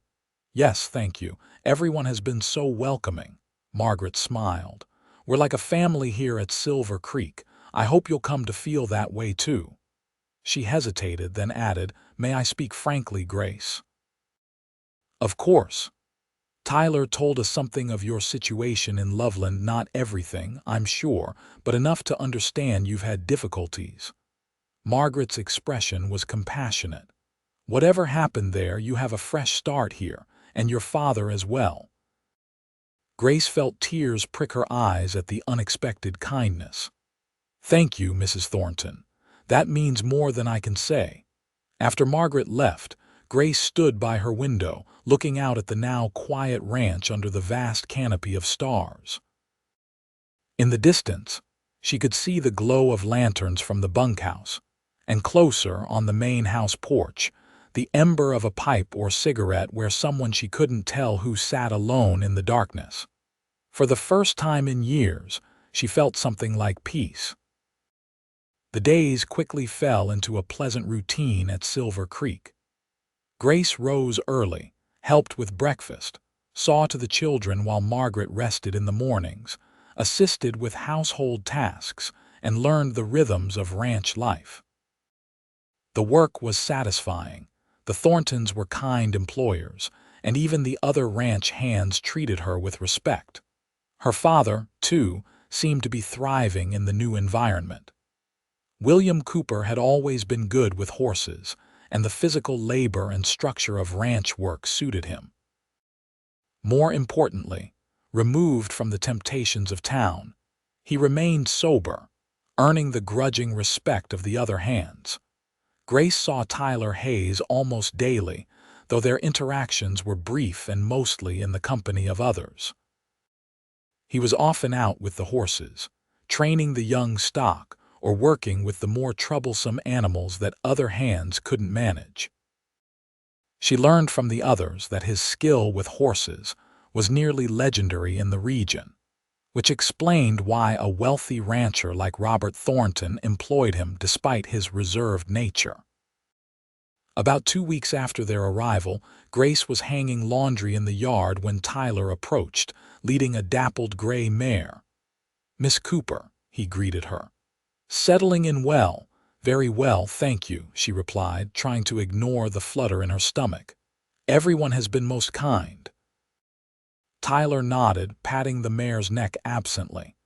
"Yes, thank you. Everyone has been so welcoming." Margaret smiled. "We're like a family here at Silver Creek. I hope you'll come to feel that way too." She hesitated, then added, "May I speak frankly, Grace?" "Of course. Tyler told us something of your situation in Loveland, not everything, I'm sure, but enough to understand you've had difficulties." Margaret's expression was compassionate. "Whatever happened there, you have a fresh start here, and your father as well." Grace felt tears prick her eyes at the unexpected kindness. "Thank you, Mrs. Thornton. That means more than I can say." After Margaret left, Grace stood by her window, looking out at the now quiet ranch under the vast canopy of stars. In the distance, she could see the glow of lanterns from the bunkhouse, and closer, on the main house porch, the ember of a pipe or cigarette where someone she couldn't tell who sat alone in the darkness. For the first time in years, she felt something like peace. The days quickly fell into a pleasant routine at Silver Creek. Grace rose early, helped with breakfast, saw to the children while Margaret rested in the mornings, assisted with household tasks, and learned the rhythms of ranch life. The work was satisfying. The Thorntons were kind employers, and even the other ranch hands treated her with respect. Her father, too, seemed to be thriving in the new environment. William Cooper had always been good with horses, and the physical labor and structure of ranch work suited him. More importantly, removed from the temptations of town, he remained sober, earning the grudging respect of the other hands. Grace saw Tyler Hayes almost daily, though their interactions were brief and mostly in the company of others. He was often out with the horses, training the young stock or working with the more troublesome animals that other hands couldn't manage. She learned from the others that his skill with horses was nearly legendary in the region, which explained why a wealthy rancher like Robert Thornton employed him despite his reserved nature. About 2 weeks after their arrival, Grace was hanging laundry in the yard when Tyler approached, leading a dappled gray mare. "Miss Cooper," he greeted her. "Settling in well." "Very well, thank you," she replied, trying to ignore the flutter in her stomach. "Everyone has been most kind." Tyler nodded, patting the mare's neck absently.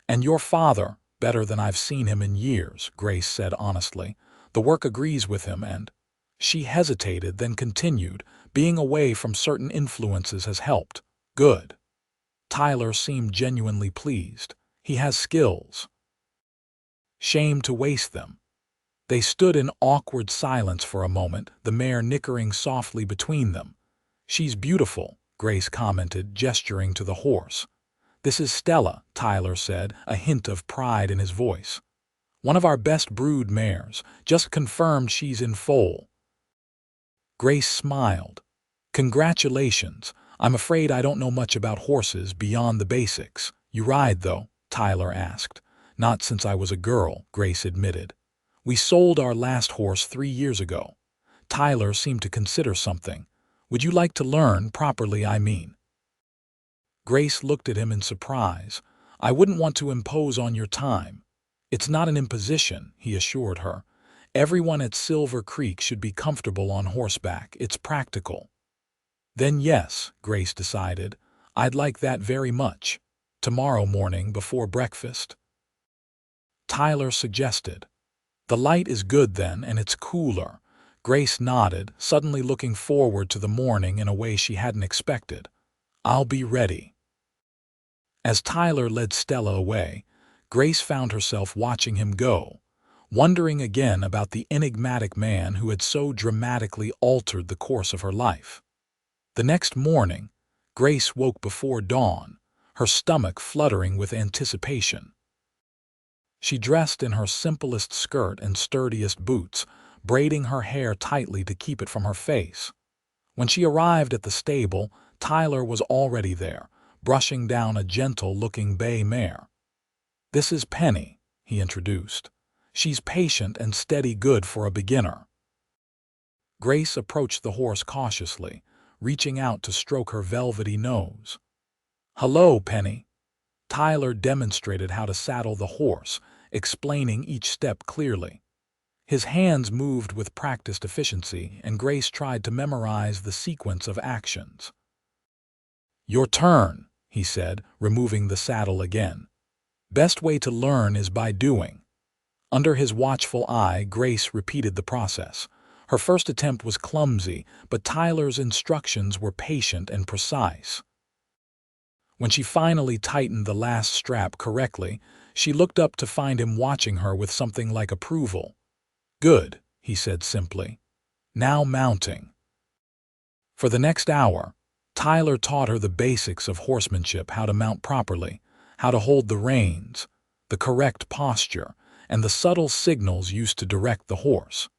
"And your father, better than I've seen him in years," Grace said honestly. "The work agrees with him and—" She hesitated, then continued, "Being away from certain influences has helped." "Good." Tyler seemed genuinely pleased. "He has skills. Shame to waste them." They stood in awkward silence for a moment, the mare nickering softly between them. "She's beautiful," Grace commented, gesturing to the horse. "This is Stella," Tyler said, a hint of pride in his voice. "One of our best brood mares. Just confirmed she's in foal." Grace smiled. "Congratulations. I'm afraid I don't know much about horses beyond the basics." "You ride, though?" Tyler asked. "Not since I was a girl," Grace admitted. "We sold our last horse 3 years ago." Tyler seemed to consider something. "Would you like to learn properly, I mean?" Grace looked at him in surprise. "I wouldn't want to impose on your time." "It's not an imposition," he assured her. "Everyone at Silver Creek should be comfortable on horseback. It's practical." "Then yes," Grace decided. "I'd like that very much. Tomorrow morning before breakfast?" Tyler suggested. "The light is good then, and it's cooler." Grace nodded, suddenly looking forward to the morning in a way she hadn't expected. "I'll be ready." As Tyler led Stella away, Grace found herself watching him go, wondering again about the enigmatic man who had so dramatically altered the course of her life. The next morning, Grace woke before dawn, her stomach fluttering with anticipation. She dressed in her simplest skirt and sturdiest boots, braiding her hair tightly to keep it from her face. When she arrived at the stable, Tyler was already there, brushing down a gentle-looking bay mare. "This is Penny," he introduced. "She's patient and steady good for a beginner." Grace approached the horse cautiously, reaching out to stroke her velvety nose. "Hello, Penny." Tyler demonstrated how to saddle the horse, explaining each step clearly. His hands moved with practiced efficiency, and Grace tried to memorize the sequence of actions. "Your turn," he said, removing the saddle again. "Best way to learn is by doing." Under his watchful eye, Grace repeated the process. Her first attempt was clumsy, but Tyler's instructions were patient and precise. When she finally tightened the last strap correctly, she looked up to find him watching her with something like approval. "Good," he said simply. "Now mounting." For the next hour, Tyler taught her the basics of horsemanship: how to mount properly, how to hold the reins, the correct posture, and the subtle signals used to direct the horse.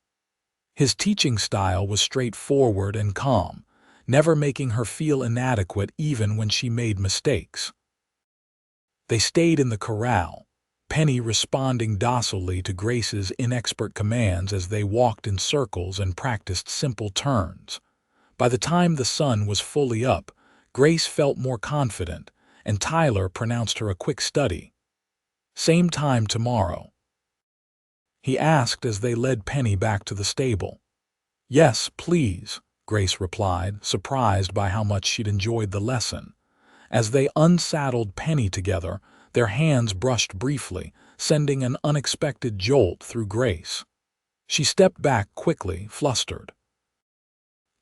His teaching style was straightforward and calm, never making her feel inadequate even when she made mistakes. They stayed in the corral, Penny responding docilely to Grace's inexpert commands as they walked in circles and practiced simple turns. By the time the sun was fully up, Grace felt more confident, and Tyler pronounced her a quick study. "Same time tomorrow?" he asked as they led Penny back to the stable. "Yes, please," Grace replied, surprised by how much she'd enjoyed the lesson. As they unsaddled Penny together, their hands brushed briefly, sending an unexpected jolt through Grace. She stepped back quickly, flustered.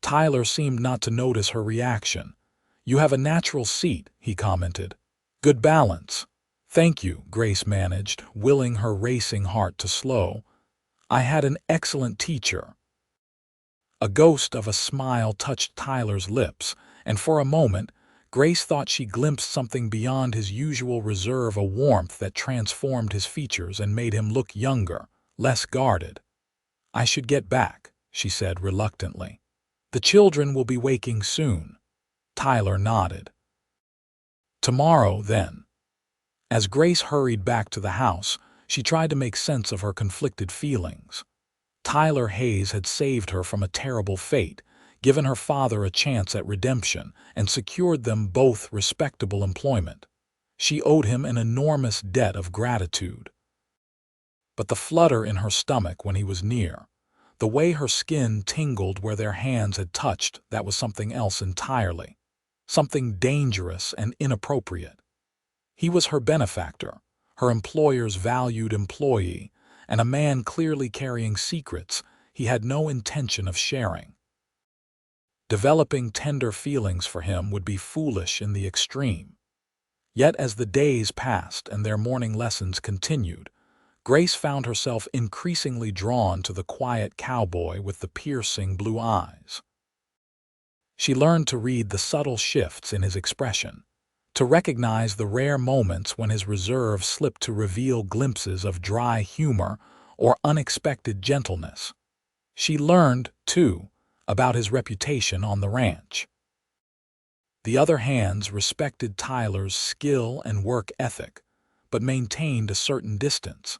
Tyler seemed not to notice her reaction. "You have a natural seat," he commented. "Good balance." "Thank you," Grace managed, willing her racing heart to slow. "I had an excellent teacher." A ghost of a smile touched Tyler's lips, and for a moment, Grace thought she glimpsed something beyond his usual reserve, a warmth that transformed his features and made him look younger, less guarded. "I should get back," she said reluctantly. "The children will be waking soon." Tyler nodded. "Tomorrow, then." As Grace hurried back to the house, she tried to make sense of her conflicted feelings. Tyler Hayes had saved her from a terrible fate, given her father a chance at redemption, and secured them both respectable employment. She owed him an enormous debt of gratitude. But the flutter in her stomach when he was near, the way her skin tingled where their hands had touched, that was something else entirely. Something dangerous and inappropriate. He was her benefactor, her employer's valued employee, and a man clearly carrying secrets he had no intention of sharing. Developing tender feelings for him would be foolish in the extreme. Yet as the days passed and their morning lessons continued, Grace found herself increasingly drawn to the quiet cowboy with the piercing blue eyes. She learned to read the subtle shifts in his expression, to recognize the rare moments when his reserve slipped to reveal glimpses of dry humor or unexpected gentleness. She learned, too, about his reputation on the ranch. The other hands respected Tyler's skill and work ethic, but maintained a certain distance.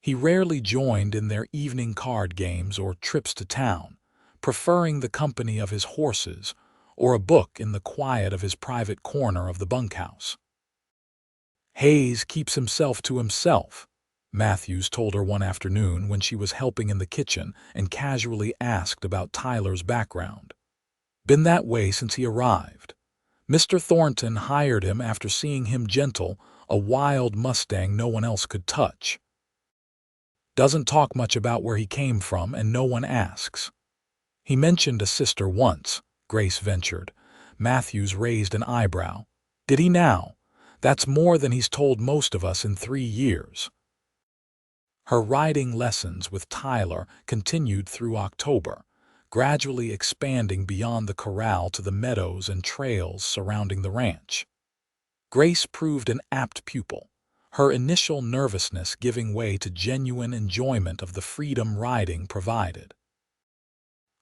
He rarely joined in their evening card games or trips to town, preferring the company of his horses or a book in the quiet of his private corner of the bunkhouse. "Hayes keeps himself to himself," Matthews told her one afternoon when she was helping in the kitchen and casually asked about Tyler's background. "Been that way since he arrived. Mr. Thornton hired him after seeing him gentle a wild Mustang no one else could touch. Doesn't talk much about where he came from, and no one asks." "He mentioned a sister once," Grace ventured. Matthews raised an eyebrow. "Did he now? That's more than he's told most of us in 3 years." Her riding lessons with Tyler continued through October, gradually expanding beyond the corral to the meadows and trails surrounding the ranch. Grace proved an apt pupil, her initial nervousness giving way to genuine enjoyment of the freedom riding provided.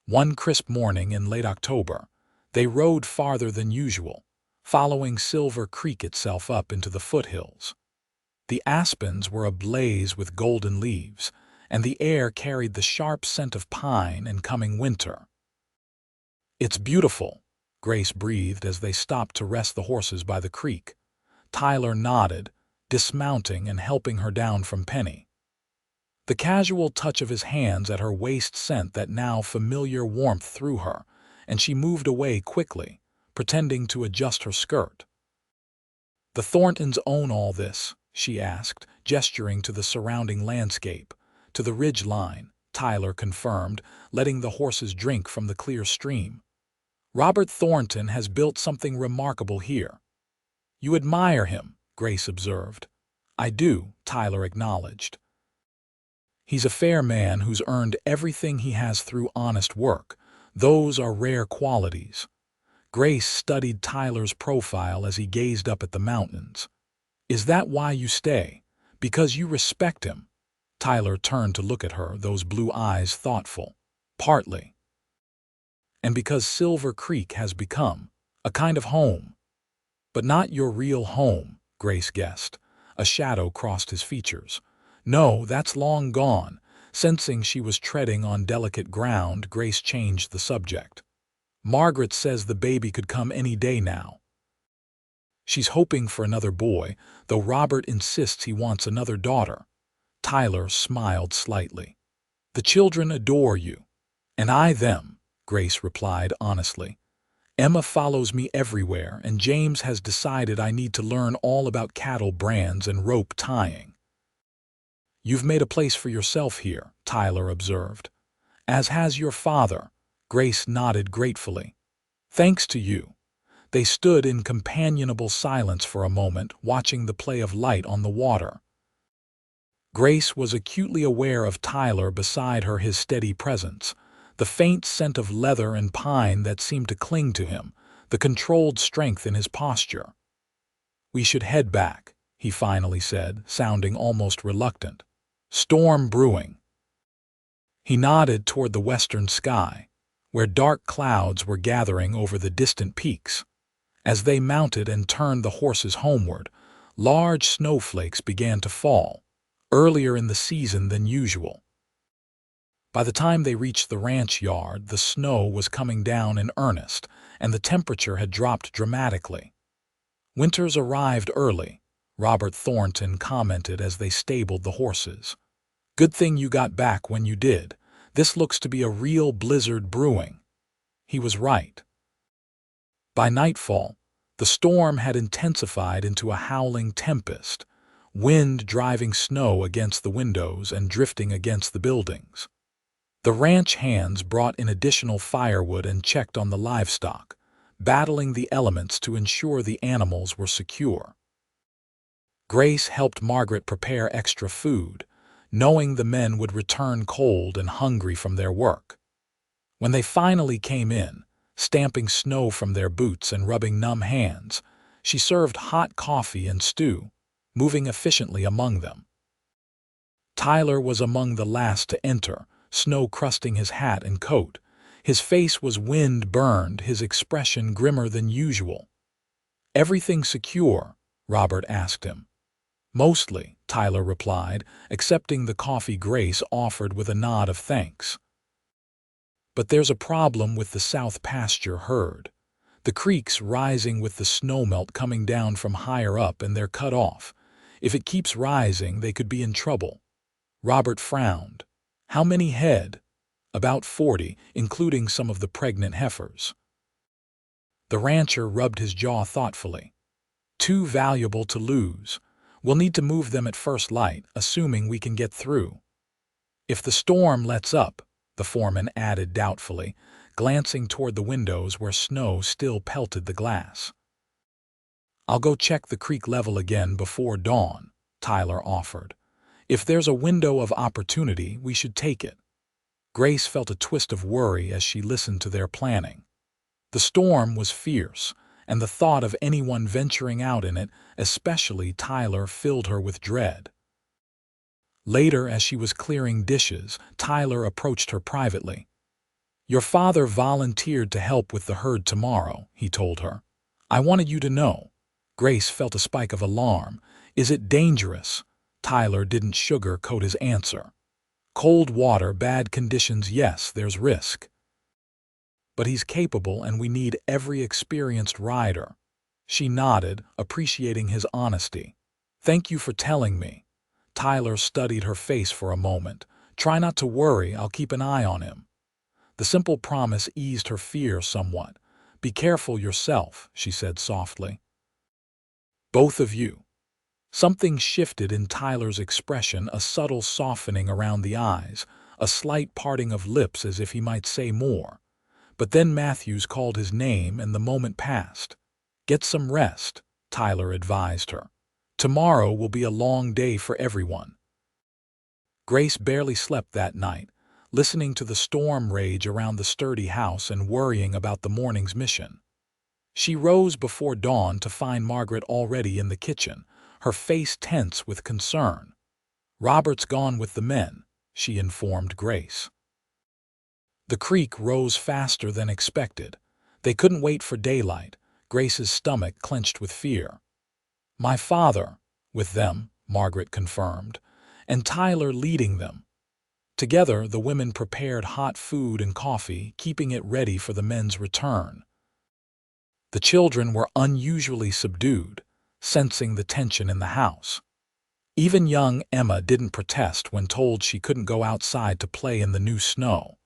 One crisp morning in late October, they rode farther than usual, following Silver Creek itself up into the foothills. The aspens were ablaze with golden leaves, and the air carried the sharp scent of pine and coming winter. "It's beautiful," Grace breathed as they stopped to rest the horses by the creek. Tyler nodded, dismounting and helping her down from Penny. The casual touch of his hands at her waist sent that now familiar warmth through her, and she moved away quickly, pretending to adjust her skirt. "The Thorntons own all this?" she asked, gesturing to the surrounding landscape. "To the ridge line," Tyler confirmed, letting the horses drink from the clear stream. "Robert Thornton has built something remarkable here." "You admire him," Grace observed. "I do," Tyler acknowledged. "He's a fair man who's earned everything he has through honest work. Those are rare qualities." Grace studied Tyler's profile as he gazed up at the mountains. "Is that why you stay? Because you respect him?" Tyler turned to look at her, those blue eyes thoughtful. "Partly. And because Silver Creek has become a kind of home." "But not your real home," Grace guessed. A shadow crossed his features. "No, that's long gone." Sensing she was treading on delicate ground, Grace changed the subject. "Margaret says the baby could come any day now. She's hoping for another boy, though Robert insists he wants another daughter." Tyler smiled slightly. "The children adore you." "And I them," Grace replied honestly. "Emma follows me everywhere, and James has decided I need to learn all about cattle brands and rope tying." "You've made a place for yourself here," Tyler observed. "As has your father." Grace nodded gratefully. "Thanks to you." They stood in companionable silence for a moment, watching the play of light on the water. Grace was acutely aware of Tyler beside her, his steady presence, the faint scent of leather and pine that seemed to cling to him, the controlled strength in his posture. "We should head back," he finally said, sounding almost reluctant. "Storm brewing." He nodded toward the western sky, where dark clouds were gathering over the distant peaks. As they mounted and turned the horses homeward, large snowflakes began to fall, earlier in the season than usual. By the time they reached the ranch yard, the snow was coming down in earnest, and the temperature had dropped dramatically. "Winter's arrived early," Robert Thornton commented as they stabled the horses. "Good thing you got back when you did. This looks to be a real blizzard brewing." He was right. By nightfall, the storm had intensified into a howling tempest, wind driving snow against the windows and drifting against the buildings. The ranch hands brought in additional firewood and checked on the livestock, battling the elements to ensure the animals were secure. Grace helped Margaret prepare extra food, knowing the men would return cold and hungry from their work. When they finally came in, stamping snow from their boots and rubbing numb hands, she served hot coffee and stew, moving efficiently among them. Tyler was among the last to enter, snow crusting his hat and coat. His face was wind-burned, his expression grimmer than usual. "Everything secure?" Robert asked him. "Mostly," Tyler replied, accepting the coffee Grace offered with a nod of thanks. "But there's a problem with the south pasture herd. The creek's rising with the snowmelt coming down from higher up, and they're cut off. If it keeps rising, they could be in trouble." Robert frowned. "How many head?" "About 40, including some of the pregnant heifers." The rancher rubbed his jaw thoughtfully. "Too valuable to lose. We'll need to move them at first light, assuming we can get through." "If the storm lets up," the foreman added doubtfully, glancing toward the windows where snow still pelted the glass. "I'll go check the creek level again before dawn," Tyler offered. "If there's a window of opportunity, we should take it." Grace felt a twist of worry as she listened to their planning. The storm was fierce, and the thought of anyone venturing out in it, especially Tyler, filled her with dread. Later, as she was clearing dishes, Tyler approached her privately. "Your father volunteered to help with the herd tomorrow," he told her. "I wanted you to know." Grace felt a spike of alarm. "Is it dangerous?" Tyler didn't sugarcoat his answer. "Cold water, bad conditions, yes, there's risk. But he's capable and we need every experienced rider." She nodded, appreciating his honesty. "Thank you for telling me." Tyler studied her face for a moment. "Try not to worry, I'll keep an eye on him." The simple promise eased her fear somewhat. "Be careful yourself," she said softly. "Both of you." Something shifted in Tyler's expression, a subtle softening around the eyes, a slight parting of lips as if he might say more. But then Matthews called his name and the moment passed. "Get some rest," Tyler advised her. "Tomorrow will be a long day for everyone." Grace barely slept that night, listening to the storm rage around the sturdy house and worrying about the morning's mission. She rose before dawn to find Margaret already in the kitchen, her face tense with concern. "Robert's gone with the men," she informed Grace. The creek rose faster than expected. They couldn't wait for daylight. Grace's stomach clenched with fear. "My father, with them," Margaret confirmed, "and Tyler leading them." Together, the women prepared hot food and coffee, keeping it ready for the men's return. The children were unusually subdued, sensing the tension in the house. Even young Emma didn't protest when told she couldn't go outside to play in the new snow.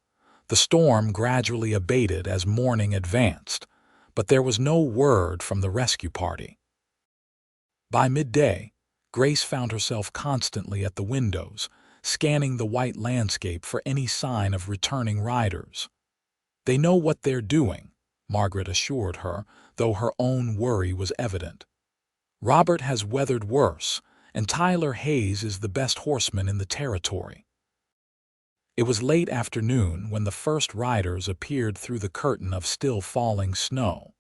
The storm gradually abated as morning advanced, but there was no word from the rescue party. By midday, Grace found herself constantly at the windows, scanning the white landscape for any sign of returning riders. "They know what they're doing," Margaret assured her, though her own worry was evident. "Robert has weathered worse, and Tyler Hayes is the best horseman in the territory." It was late afternoon when the first riders appeared through the curtain of still falling snow.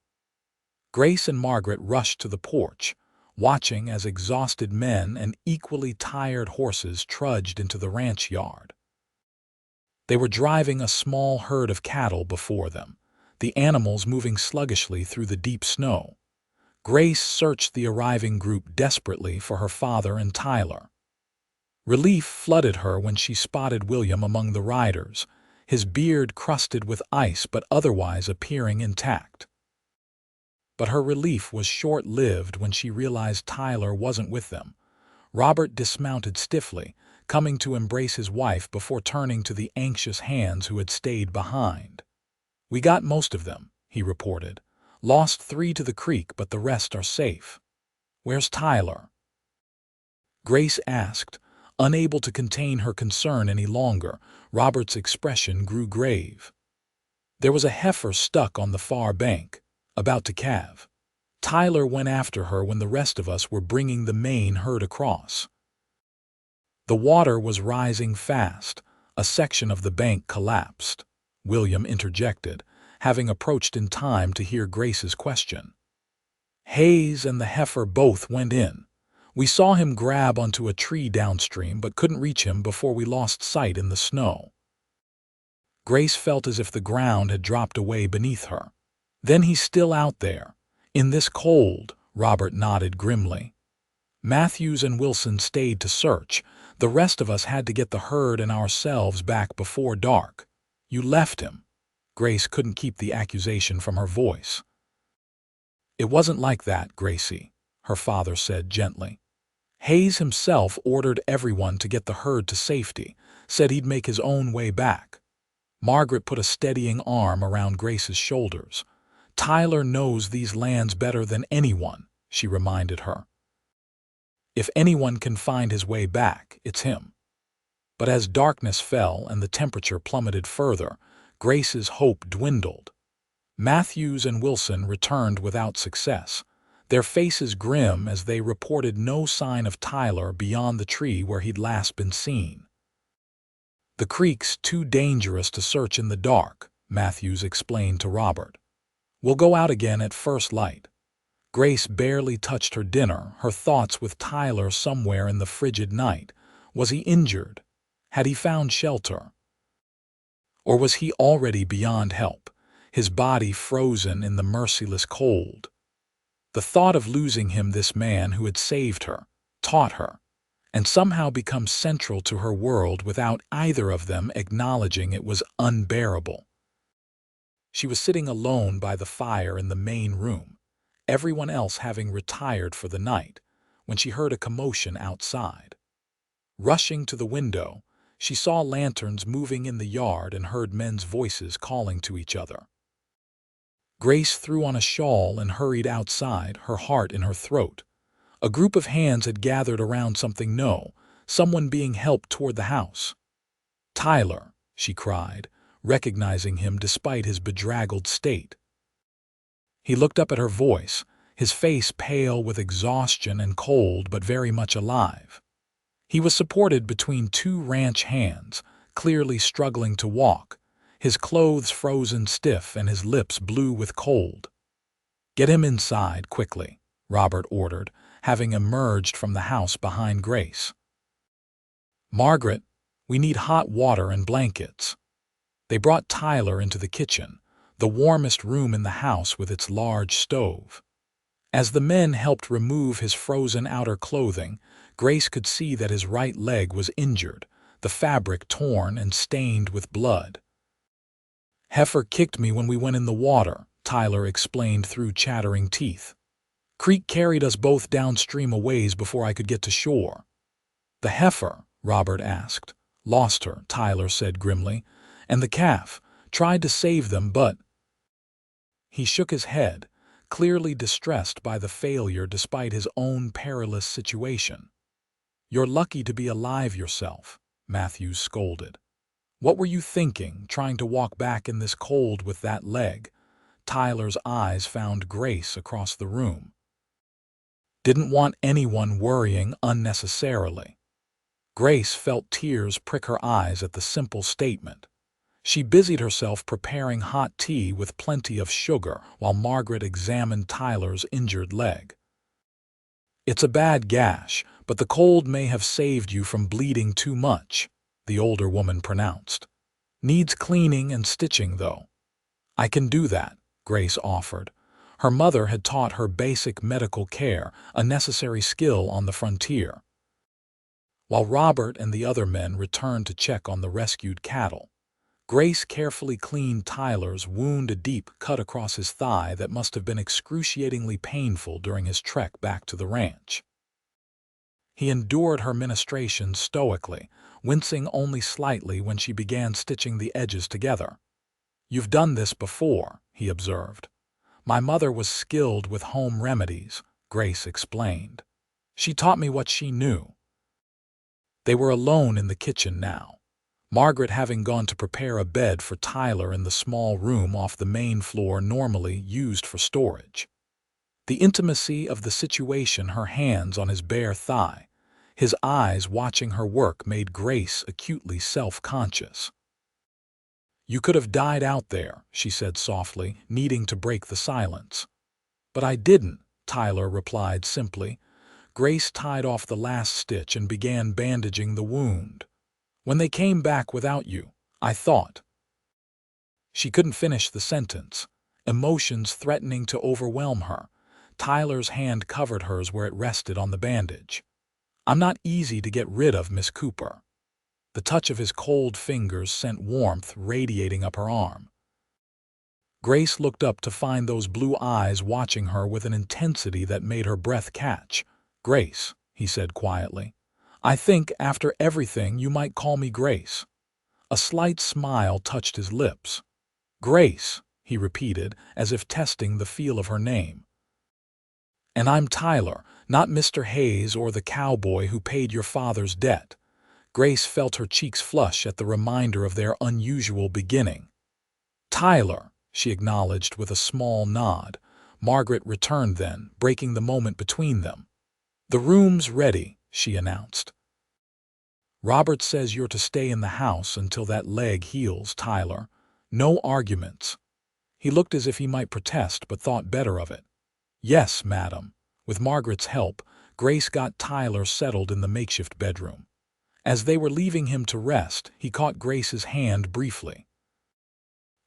Grace and Margaret rushed to the porch, watching as exhausted men and equally tired horses trudged into the ranch yard. They were driving a small herd of cattle before them, the animals moving sluggishly through the deep snow. Grace searched the arriving group desperately for her father and Tyler. Relief flooded her when she spotted William among the riders, his beard crusted with ice but otherwise appearing intact. But her relief was short-lived when she realized Tyler wasn't with them. Robert dismounted stiffly, coming to embrace his wife before turning to the anxious hands who had stayed behind. "We got most of them," he reported. "Lost 3 to the creek, but the rest are safe." "Where's Tyler?" Grace asked, unable to contain her concern any longer. Robert's expression grew grave. "There was a heifer stuck on the far bank, about to calve. Tyler went after her when the rest of us were bringing the main herd across." The water was rising fast. A section of the bank collapsed. William interjected, having approached in time to hear Grace's question. "Hayes and the heifer both went in. We saw him grab onto a tree downstream but couldn't reach him before we lost sight in the snow." Grace felt as if the ground had dropped away beneath her. "Then he's still out there, in this cold," Robert nodded grimly. "Matthews and Wilson stayed to search. The rest of us had to get the herd and ourselves back before dark." "You left him." Grace couldn't keep the accusation from her voice. "It wasn't like that, Gracie," her father said gently. "Hayes himself ordered everyone to get the herd to safety, said he'd make his own way back." Margaret put a steadying arm around Grace's shoulders. "Tyler knows these lands better than anyone," she reminded her. "If anyone can find his way back, it's him." But as darkness fell and the temperature plummeted further, Grace's hope dwindled. Matthews and Wilson returned without success, their faces grim as they reported no sign of Tyler beyond the tree where he'd last been seen. "The creek's too dangerous to search in the dark," Matthews explained to Robert. "We'll go out again at first light." Grace barely touched her dinner, her thoughts with Tyler somewhere in the frigid night. Was he injured? Had he found shelter? Or was he already beyond help, his body frozen in the merciless cold? The thought of losing him, this man who had saved her, taught her, and somehow become central to her world without either of them acknowledging it, was unbearable. She was sitting alone by the fire in the main room, everyone else having retired for the night, when she heard a commotion outside. Rushing to the window, she saw lanterns moving in the yard and heard men's voices calling to each other. Grace threw on a shawl and hurried outside, her heart in her throat. A group of hands had gathered around something. No, someone being helped toward the house. "Tyler," she cried, recognizing him despite his bedraggled state. He looked up at her voice, his face pale with exhaustion and cold but very much alive. He was supported between two ranch hands, clearly struggling to walk, his clothes frozen stiff and his lips blue with cold. "Get him inside, quickly," Robert ordered, having emerged from the house behind Grace. "Margaret, we need hot water and blankets." They brought Tyler into the kitchen, the warmest room in the house with its large stove. As the men helped remove his frozen outer clothing, Grace could see that his right leg was injured, the fabric torn and stained with blood. "Heifer kicked me when we went in the water," Tyler explained through chattering teeth. "Creek carried us both downstream a ways before I could get to shore." "The heifer?" Robert asked. "Lost her," Tyler said grimly. "And the calf. Tried to save them, but—" He shook his head, clearly distressed by the failure despite his own perilous situation. "You're lucky to be alive yourself," Matthews scolded. "What were you thinking, trying to walk back in this cold with that leg?" Tyler's eyes found Grace across the room. "Didn't want anyone worrying unnecessarily." Grace felt tears prick her eyes at the simple statement. She busied herself preparing hot tea with plenty of sugar while Margaret examined Tyler's injured leg. "It's a bad gash, but the cold may have saved you from bleeding too much," the older woman pronounced. "Needs cleaning and stitching, though." "I can do that," Grace offered. Her mother had taught her basic medical care, a necessary skill on the frontier. While Robert and the other men returned to check on the rescued cattle, Grace carefully cleaned Tyler's wound, a deep cut across his thigh that must have been excruciatingly painful during his trek back to the ranch. He endured her ministrations stoically, wincing only slightly when she began stitching the edges together. "You've done this before," he observed. "My mother was skilled with home remedies," Grace explained. "She taught me what she knew." They were alone in the kitchen now, Margaret having gone to prepare a bed for Tyler in the small room off the main floor normally used for storage. The intimacy of the situation, her hands on his bare thigh, his eyes watching her work, made Grace acutely self-conscious. "You could have died out there," she said softly, needing to break the silence. "But I didn't," Tyler replied simply. Grace tied off the last stitch and began bandaging the wound. "When they came back without you, I thought—" She couldn't finish the sentence, emotions threatening to overwhelm her. Tyler's hand covered hers where it rested on the bandage. "I'm not easy to get rid of, Miss Cooper." The touch of his cold fingers sent warmth radiating up her arm. Grace looked up to find those blue eyes watching her with an intensity that made her breath catch. "Grace," he said quietly, "I think, after everything, you might call me Grace." A slight smile touched his lips. "Grace," he repeated, as if testing the feel of her name. "And I'm Tyler, not Mr. Hayes or the cowboy who paid your father's debt." Grace felt her cheeks flush at the reminder of their unusual beginning. "Tyler," she acknowledged with a small nod. Margaret returned then, breaking the moment between them. "The room's ready," she announced. "Robert says you're to stay in the house until that leg heals, Tyler. No arguments." He looked as if he might protest but thought better of it. Yes, madam. With Margaret's help, Grace got Tyler settled in the makeshift bedroom. As they were leaving him to rest, he caught Grace's hand briefly.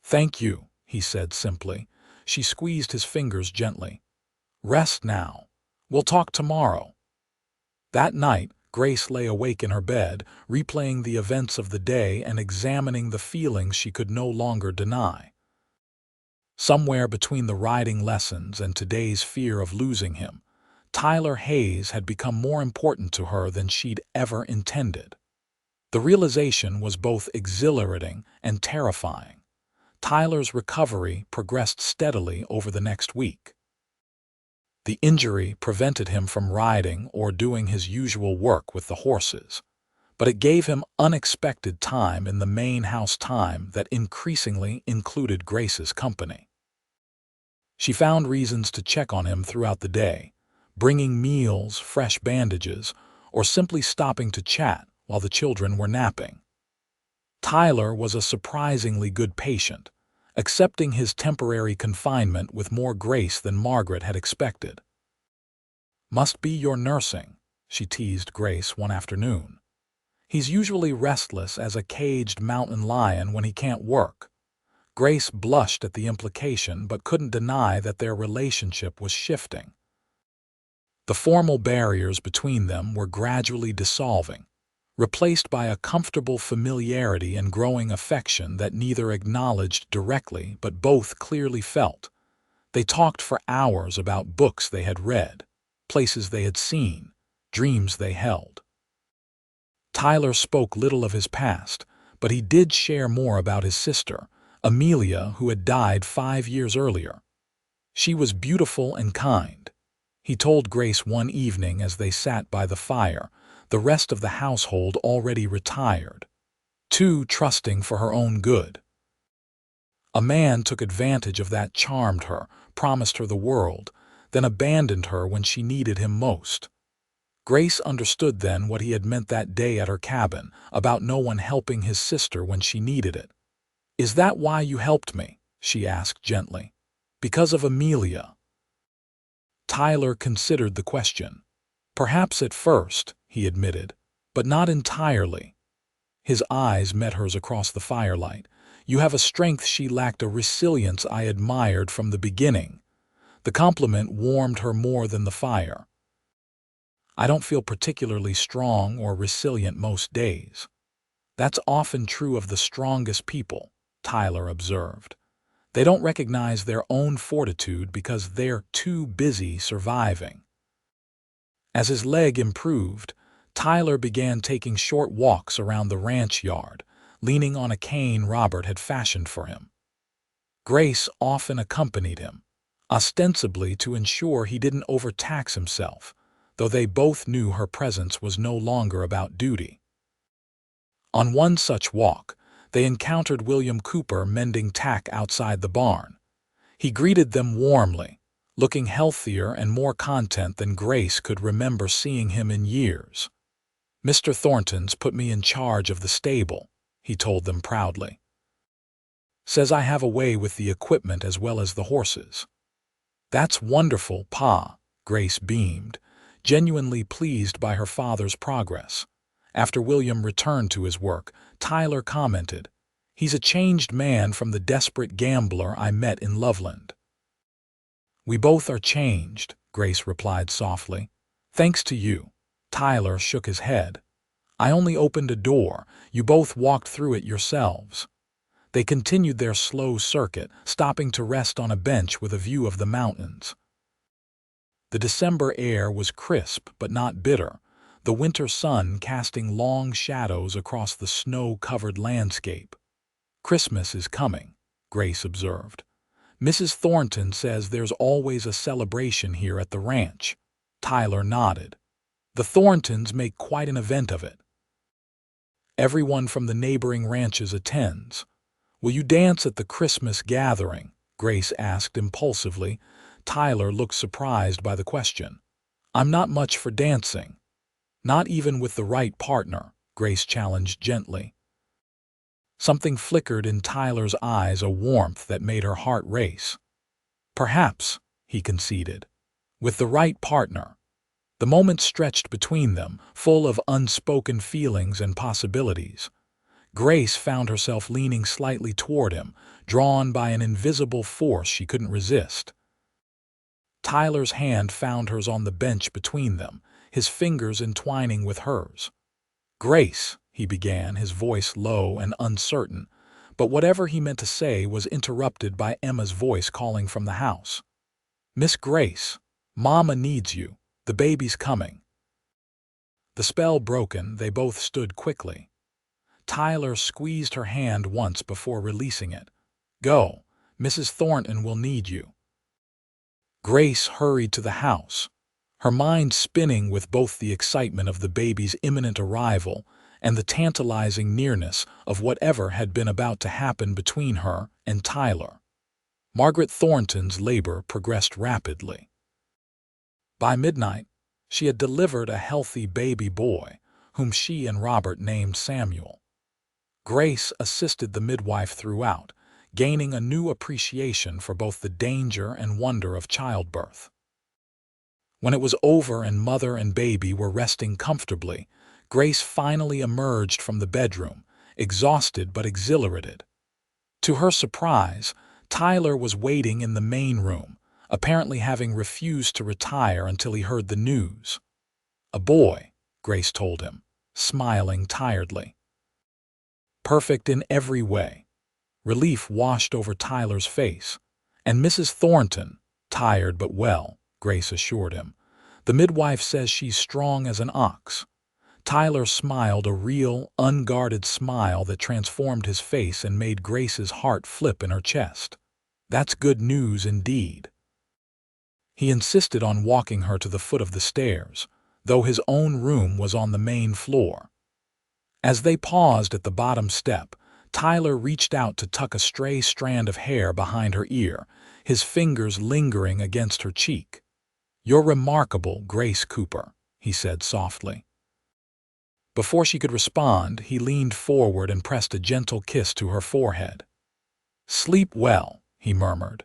"Thank you," he said simply. She squeezed his fingers gently. "Rest now. We'll talk tomorrow." That night, Grace lay awake in her bed, replaying the events of the day and examining the feelings she could no longer deny. Somewhere between the riding lessons and today's fear of losing him, Tyler Hayes had become more important to her than she'd ever intended. The realization was both exhilarating and terrifying. Tyler's recovery progressed steadily over the next week. The injury prevented him from riding or doing his usual work with the horses, but it gave him unexpected time in the main house, time that increasingly included Grace's company. She found reasons to check on him throughout the day, bringing meals, fresh bandages, or simply stopping to chat while the children were napping. Tyler was a surprisingly good patient, accepting his temporary confinement with more grace than Margaret had expected. "Must be your nursing," she teased Grace one afternoon. "He's usually restless as a caged mountain lion when he can't work." Grace blushed at the implication but couldn't deny that their relationship was shifting. The formal barriers between them were gradually dissolving, replaced by a comfortable familiarity and growing affection that neither acknowledged directly but both clearly felt. They talked for hours about books they had read, places they had seen, dreams they held. Tyler spoke little of his past, but he did share more about his sister, Amelia, who had died 5 years earlier. She was beautiful and kind. He told Grace one evening as they sat by the fire, the rest of the household already retired, too trusting for her own good. A man took advantage of that, charmed her, promised her the world, then abandoned her when she needed him most. Grace understood then what he had meant that day at her cabin, about no one helping his sister when she needed it. "Is that why you helped me?" she asked gently. "Because of Amelia?" Tyler considered the question. "Perhaps at first," he admitted, "but not entirely." His eyes met hers across the firelight. "You have a strength she lacked, a resilience I admired from the beginning." The compliment warmed her more than the fire. "I don't feel particularly strong or resilient most days." "That's often true of the strongest people," Tyler observed. "They don't recognize their own fortitude because they're too busy surviving." As his leg improved, Tyler began taking short walks around the ranch yard, leaning on a cane Robert had fashioned for him. Grace often accompanied him, ostensibly to ensure he didn't overtax himself, though they both knew her presence was no longer about duty. On one such walk, they encountered William Cooper mending tack outside the barn. He greeted them warmly, looking healthier and more content than Grace could remember seeing him in years. "Mr. Thornton's put me in charge of the stable," he told them proudly. "Says I have a way with the equipment as well as the horses." "That's wonderful, Pa," Grace beamed, genuinely pleased by her father's progress. After William returned to his work, Tyler commented, "He's a changed man from the desperate gambler I met in Loveland." "We both are changed," Grace replied softly. "Thanks to you." Tyler shook his head. "I only opened a door. You both walked through it yourselves." They continued their slow circuit, stopping to rest on a bench with a view of the mountains. The December air was crisp but not bitter, the winter sun casting long shadows across the snow-covered landscape. "Christmas is coming," Grace observed. "Mrs. Thornton says there's always a celebration here at the ranch." Tyler nodded. "The Thorntons make quite an event of it. Everyone from the neighboring ranches attends." "Will you dance at the Christmas gathering?" Grace asked impulsively. Tyler looked surprised by the question. "I'm not much for dancing." "Not even with the right partner," Grace challenged gently. Something flickered in Tyler's eyes, a warmth that made her heart race. "Perhaps," he conceded. with the right partner. The moment stretched between them, full of unspoken feelings and possibilities. Grace found herself leaning slightly toward him, drawn by an invisible force she couldn't resist. Tyler's hand found hers on the bench between them, his fingers entwining with hers. "Grace," he began, his voice low and uncertain, but whatever he meant to say was interrupted by Emma's voice calling from the house. "Miss Grace, Mama needs you. The baby's coming." The spell broken, they both stood quickly. Tyler squeezed her hand once before releasing it. "Go. Mrs. Thornton will need you." Grace hurried to the house, her mind spinning with both the excitement of the baby's imminent arrival and the tantalizing nearness of whatever had been about to happen between her and Tyler. Margaret Thornton's labor progressed rapidly. By midnight, she had delivered a healthy baby boy, whom she and Robert named Samuel. Grace assisted the midwife throughout, gaining a new appreciation for both the danger and wonder of childbirth. When it was over and mother and baby were resting comfortably, Grace finally emerged from the bedroom, exhausted but exhilarated. To her surprise, Tyler was waiting in the main room, apparently having refused to retire until he heard the news. "A boy," Grace told him, smiling tiredly. Perfect in every way. Relief washed over Tyler's face. "And Mrs. Thornton, tired but well," Grace assured him. "The midwife says she's strong as an ox." Tyler smiled, a real, unguarded smile that transformed his face and made Grace's heart flip in her chest. That's good news indeed. He insisted on walking her to the foot of the stairs, though his own room was on the main floor. As they paused at the bottom step, Tyler reached out to tuck a stray strand of hair behind her ear, his fingers lingering against her cheek. "You're remarkable, Grace Cooper," he said softly. Before she could respond, he leaned forward and pressed a gentle kiss to her forehead. "Sleep well," he murmured,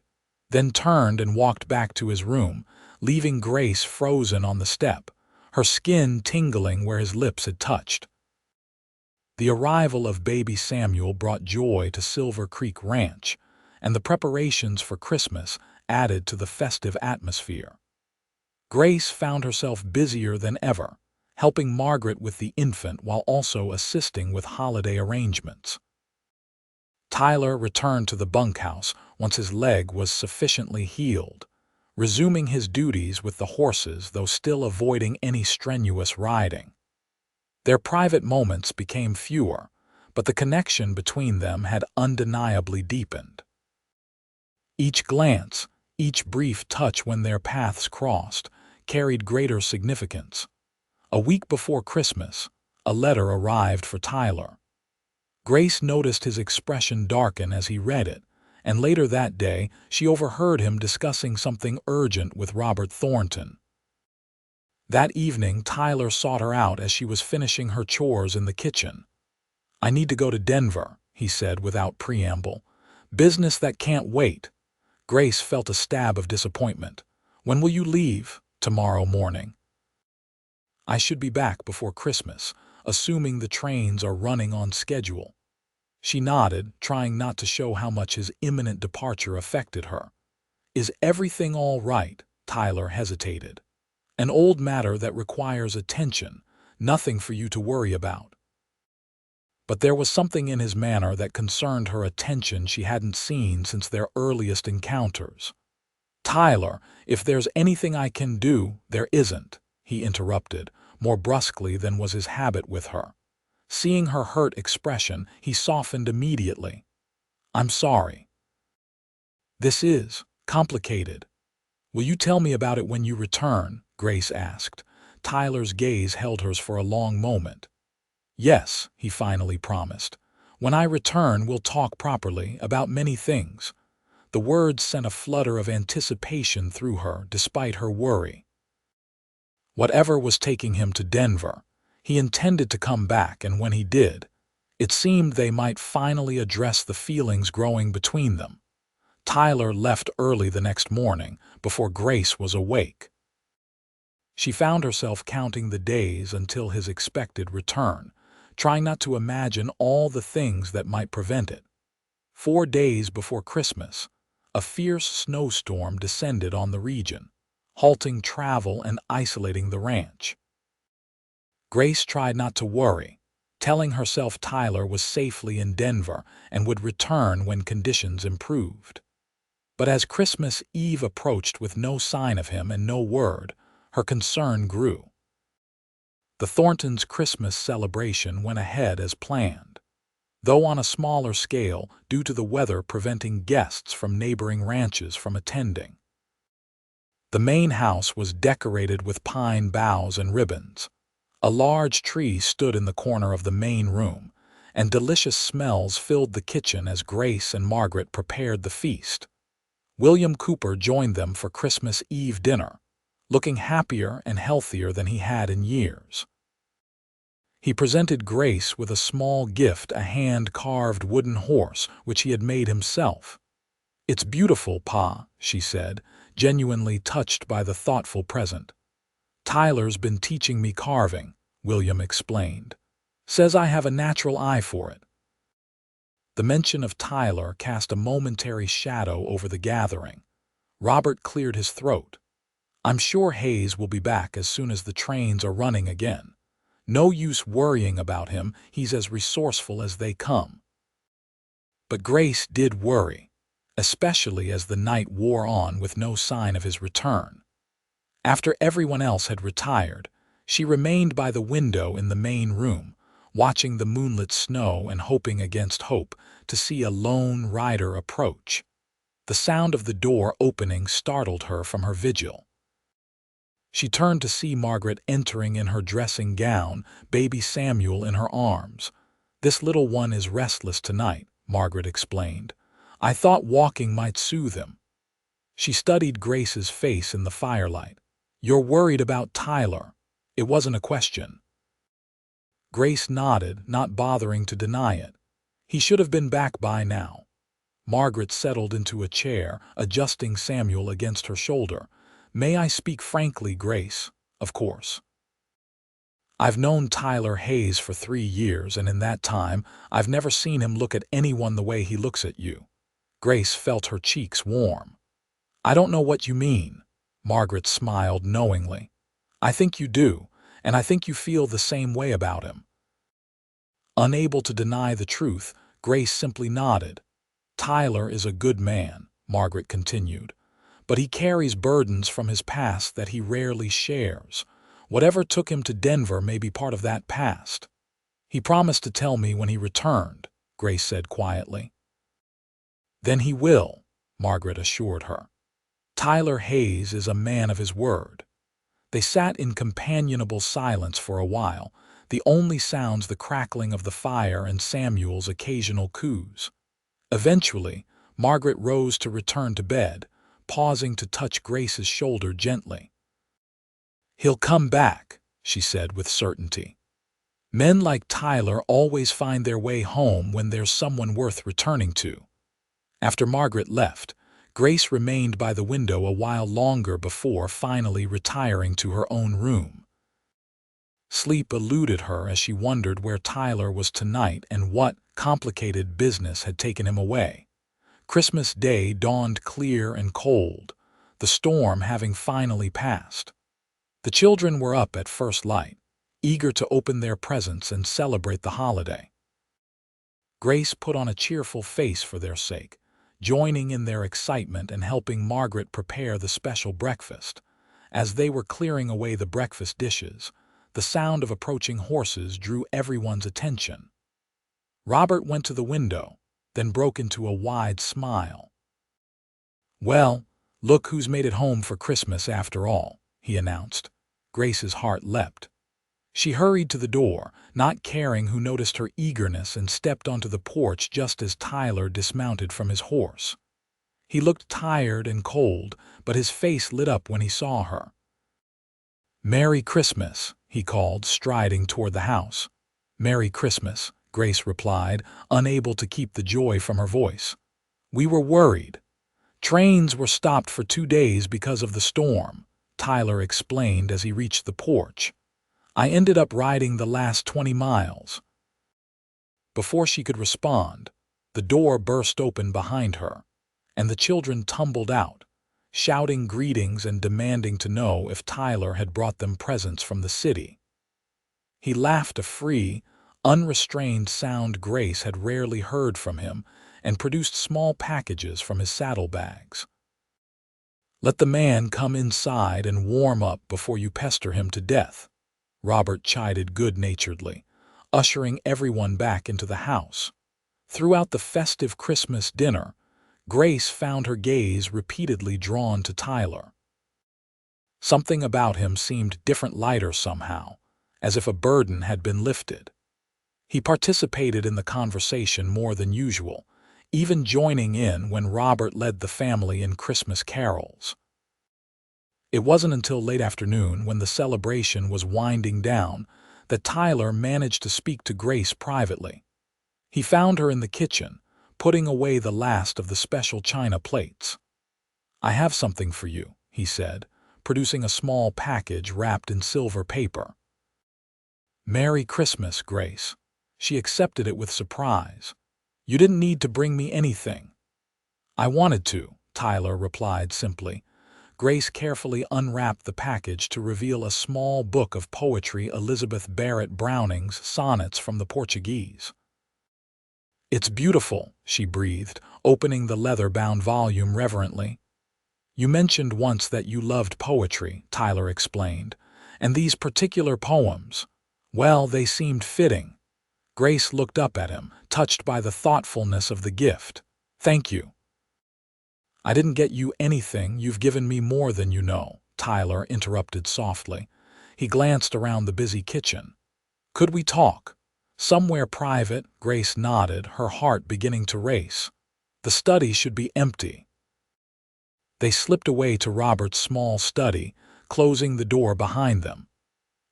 then turned and walked back to his room, leaving Grace frozen on the step, her skin tingling where his lips had touched. The arrival of baby Samuel brought joy to Silver Creek Ranch, and the preparations for Christmas added to the festive atmosphere. Grace found herself busier than ever, helping Margaret with the infant while also assisting with holiday arrangements. Tyler returned to the bunkhouse once his leg was sufficiently healed, resuming his duties with the horses though still avoiding any strenuous riding. Their private moments became fewer, but the connection between them had undeniably deepened. Each glance, each brief touch when their paths crossed, carried greater significance. A week before Christmas, a letter arrived for Tyler. Grace noticed his expression darken as he read it, and later that day she overheard him discussing something urgent with Robert Thornton. That evening, Tyler sought her out as she was finishing her chores in the kitchen. "I need to go to Denver," he said without preamble. "Business that can't wait." Grace felt a stab of disappointment. "When will you leave?" "Tomorrow morning." "I should be back before Christmas, assuming the trains are running on schedule." She nodded, trying not to show how much his imminent departure affected her. "Is everything all right?" Tyler hesitated. "An old matter that requires attention, nothing for you to worry about." But there was something in his manner that concerned her attention she hadn't seen since their earliest encounters. "Tyler, if there's anything I can do—" "There isn't," he interrupted, more brusquely than was his habit with her. Seeing her hurt expression, he softened immediately. "I'm sorry. This is complicated. Will you tell me about it when you return?" Grace asked. Tyler's gaze held hers for a long moment. "Yes," he finally promised. "When I return, we'll talk properly about many things." The words sent a flutter of anticipation through her, despite her worry. Whatever was taking him to Denver, he intended to come back, and when he did, it seemed they might finally address the feelings growing between them. Tyler left early the next morning, before Grace was awake. She found herself counting the days until his expected return, trying not to imagine all the things that might prevent it. 4 days before Christmas, a fierce snowstorm descended on the region, halting travel and isolating the ranch. Grace tried not to worry, telling herself Tyler was safely in Denver and would return when conditions improved. But as Christmas Eve approached with no sign of him and no word, her concern grew. The Thorntons' Christmas celebration went ahead as planned, though on a smaller scale due to the weather preventing guests from neighboring ranches from attending. The main house was decorated with pine boughs and ribbons. A large tree stood in the corner of the main room, and delicious smells filled the kitchen as Grace and Margaret prepared the feast. William Cooper joined them for Christmas Eve dinner, looking happier and healthier than he had in years. He presented Grace with a small gift, a hand-carved wooden horse which he had made himself. "It's beautiful, Pa," she said, genuinely touched by the thoughtful present. "Tyler's been teaching me carving," William explained. "Says I have a natural eye for it." The mention of Tyler cast a momentary shadow over the gathering. Robert cleared his throat. "I'm sure Hayes will be back as soon as the trains are running again. No use worrying about him, he's as resourceful as they come." But Grace did worry, especially as the night wore on with no sign of his return. After everyone else had retired, she remained by the window in the main room, watching the moonlit snow and hoping against hope to see a lone rider approach. The sound of the door opening startled her from her vigil. She turned to see Margaret entering in her dressing gown, baby Samuel in her arms. "This little one is restless tonight," Margaret explained. "I thought walking might soothe him." She studied Grace's face in the firelight. "You're worried about Tyler." It wasn't a question. Grace nodded, not bothering to deny it. "He should have been back by now." Margaret settled into a chair, adjusting Samuel against her shoulder. "May I speak frankly, Grace?" "Of course." "I've known Tyler Hayes for 3 years, and in that time, I've never seen him look at anyone the way he looks at you." Grace felt her cheeks warm. "I don't know what you mean." Margaret smiled knowingly. "I think you do, and I think you feel the same way about him." Unable to deny the truth, Grace simply nodded. "Tyler is a good man," Margaret continued, "but he carries burdens from his past that he rarely shares. Whatever took him to Denver may be part of that past." "He promised to tell me when he returned," Grace said quietly. "Then he will," Margaret assured her. "Tyler Hayes is a man of his word." They sat in companionable silence for a while, the only sounds the crackling of the fire and Samuel's occasional coos. Eventually, Margaret rose to return to bed, pausing to touch Grace's shoulder gently. "He'll come back," she said with certainty. "Men like Tyler always find their way home when there's someone worth returning to." After Margaret left, Grace remained by the window a while longer before finally retiring to her own room. Sleep eluded her as she wondered where Tyler was tonight and what complicated business had taken him away. Christmas Day dawned clear and cold, the storm having finally passed. The children were up at first light, eager to open their presents and celebrate the holiday. Grace put on a cheerful face for their sake, joining in their excitement and helping Margaret prepare the special breakfast. As they were clearing away the breakfast dishes, the sound of approaching horses drew everyone's attention. Robert went to the window, then broke into a wide smile. "Well, look who's made it home for Christmas after all," he announced. Grace's heart leapt. She hurried to the door, not caring who noticed her eagerness, and stepped onto the porch just as Tyler dismounted from his horse. He looked tired and cold, but his face lit up when he saw her. "Merry Christmas," he called, striding toward the house. "Merry Christmas," Grace replied, unable to keep the joy from her voice. "We were worried. Trains were stopped for 2 days because of the storm," Tyler explained as he reached the porch. "I ended up riding the last 20 miles." Before she could respond, the door burst open behind her, and the children tumbled out, shouting greetings and demanding to know if Tyler had brought them presents from the city. He laughed a free, unrestrained sound Grace had rarely heard from him and produced small packages from his saddlebags. "Let the man come inside and warm up before you pester him to death," Robert chided good-naturedly, ushering everyone back into the house. Throughout the festive Christmas dinner, Grace found her gaze repeatedly drawn to Tyler. Something about him seemed different, lighter somehow, as if a burden had been lifted. He participated in the conversation more than usual, even joining in when Robert led the family in Christmas carols. It wasn't until late afternoon, when the celebration was winding down, that Tyler managed to speak to Grace privately. He found her in the kitchen, putting away the last of the special china plates. "I have something for you," he said, producing a small package wrapped in silver paper. "Merry Christmas, Grace." She accepted it with surprise. "You didn't need to bring me anything." "I wanted to," Tyler replied simply. Grace carefully unwrapped the package to reveal a small book of poetry, Elizabeth Barrett Browning's Sonnets from the Portuguese. "It's beautiful," she breathed, opening the leather-bound volume reverently. "You mentioned once that you loved poetry," Tyler explained, "and these particular poems, well, they seemed fitting." Grace looked up at him, touched by the thoughtfulness of the gift. "Thank you." "I didn't get you anything. You've given me more than you know," Tyler interrupted softly. He glanced around the busy kitchen. "Could we talk? Somewhere private?" Grace nodded, her heart beginning to race. "The study should be empty." They slipped away to Robert's small study, closing the door behind them.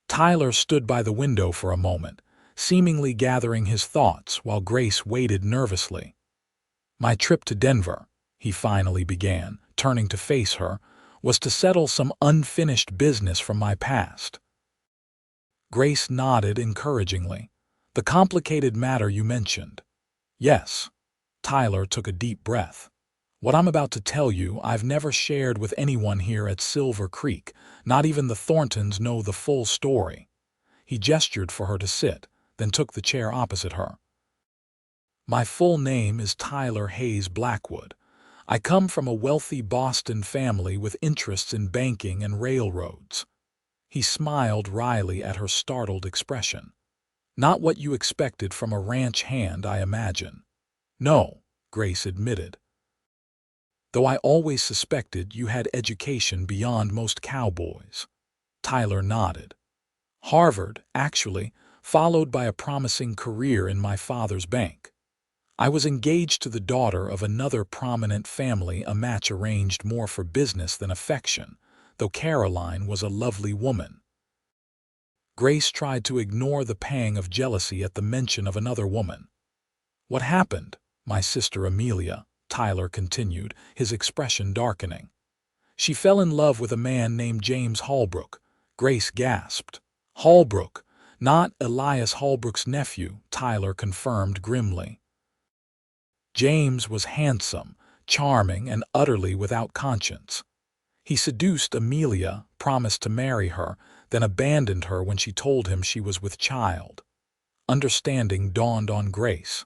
Tyler stood by the window for a moment, seemingly gathering his thoughts while Grace waited nervously. "My trip to Denver," he finally began, turning to face her, "was to settle some unfinished business from my past." Grace nodded encouragingly. "The complicated matter you mentioned." "Yes." Tyler took a deep breath. "What I'm about to tell you I've never shared with anyone here at Silver Creek. Not even the Thorntons know the full story." He gestured for her to sit, then took the chair opposite her. "My full name is Tyler Hayes Blackwood. I come from a wealthy Boston family with interests in banking and railroads." He smiled wryly at her startled expression. "Not what you expected from a ranch hand, I imagine." "No," Grace admitted. "Though I always suspected you had education beyond most cowboys." Tyler nodded. "Harvard, actually, followed by a promising career in my father's bank. I was engaged to the daughter of another prominent family, a match arranged more for business than affection, though Caroline was a lovely woman." Grace tried to ignore the pang of jealousy at the mention of another woman. "What happened, my sister Amelia?" Tyler continued, his expression darkening. "She fell in love with a man named James Holbrook." Grace gasped. "Holbrook, not Elias Holbrook's nephew," Tyler confirmed grimly. "James was handsome, charming, and utterly without conscience. He seduced Amelia, promised to marry her, then abandoned her when she told him she was with child." Understanding dawned on Grace.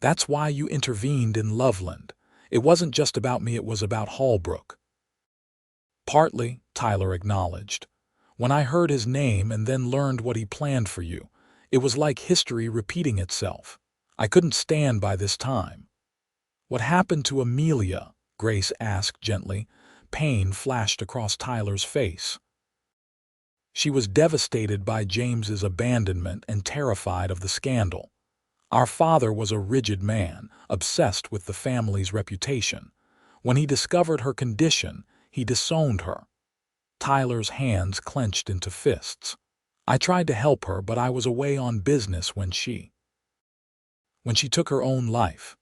"That's why you intervened in Loveland. It wasn't just about me, it was about Holbrook." "Partly," Tyler acknowledged. "When I heard his name and then learned what he planned for you, it was like history repeating itself. I couldn't stand by this time." "What happened to Amelia?" Grace asked gently. Pain flashed across Tyler's face. "She was devastated by James's abandonment and terrified of the scandal. Our father was a rigid man, obsessed with the family's reputation. When he discovered her condition, he disowned her." Tyler's hands clenched into fists. "I tried to help her, but I was away on business when she took her own life."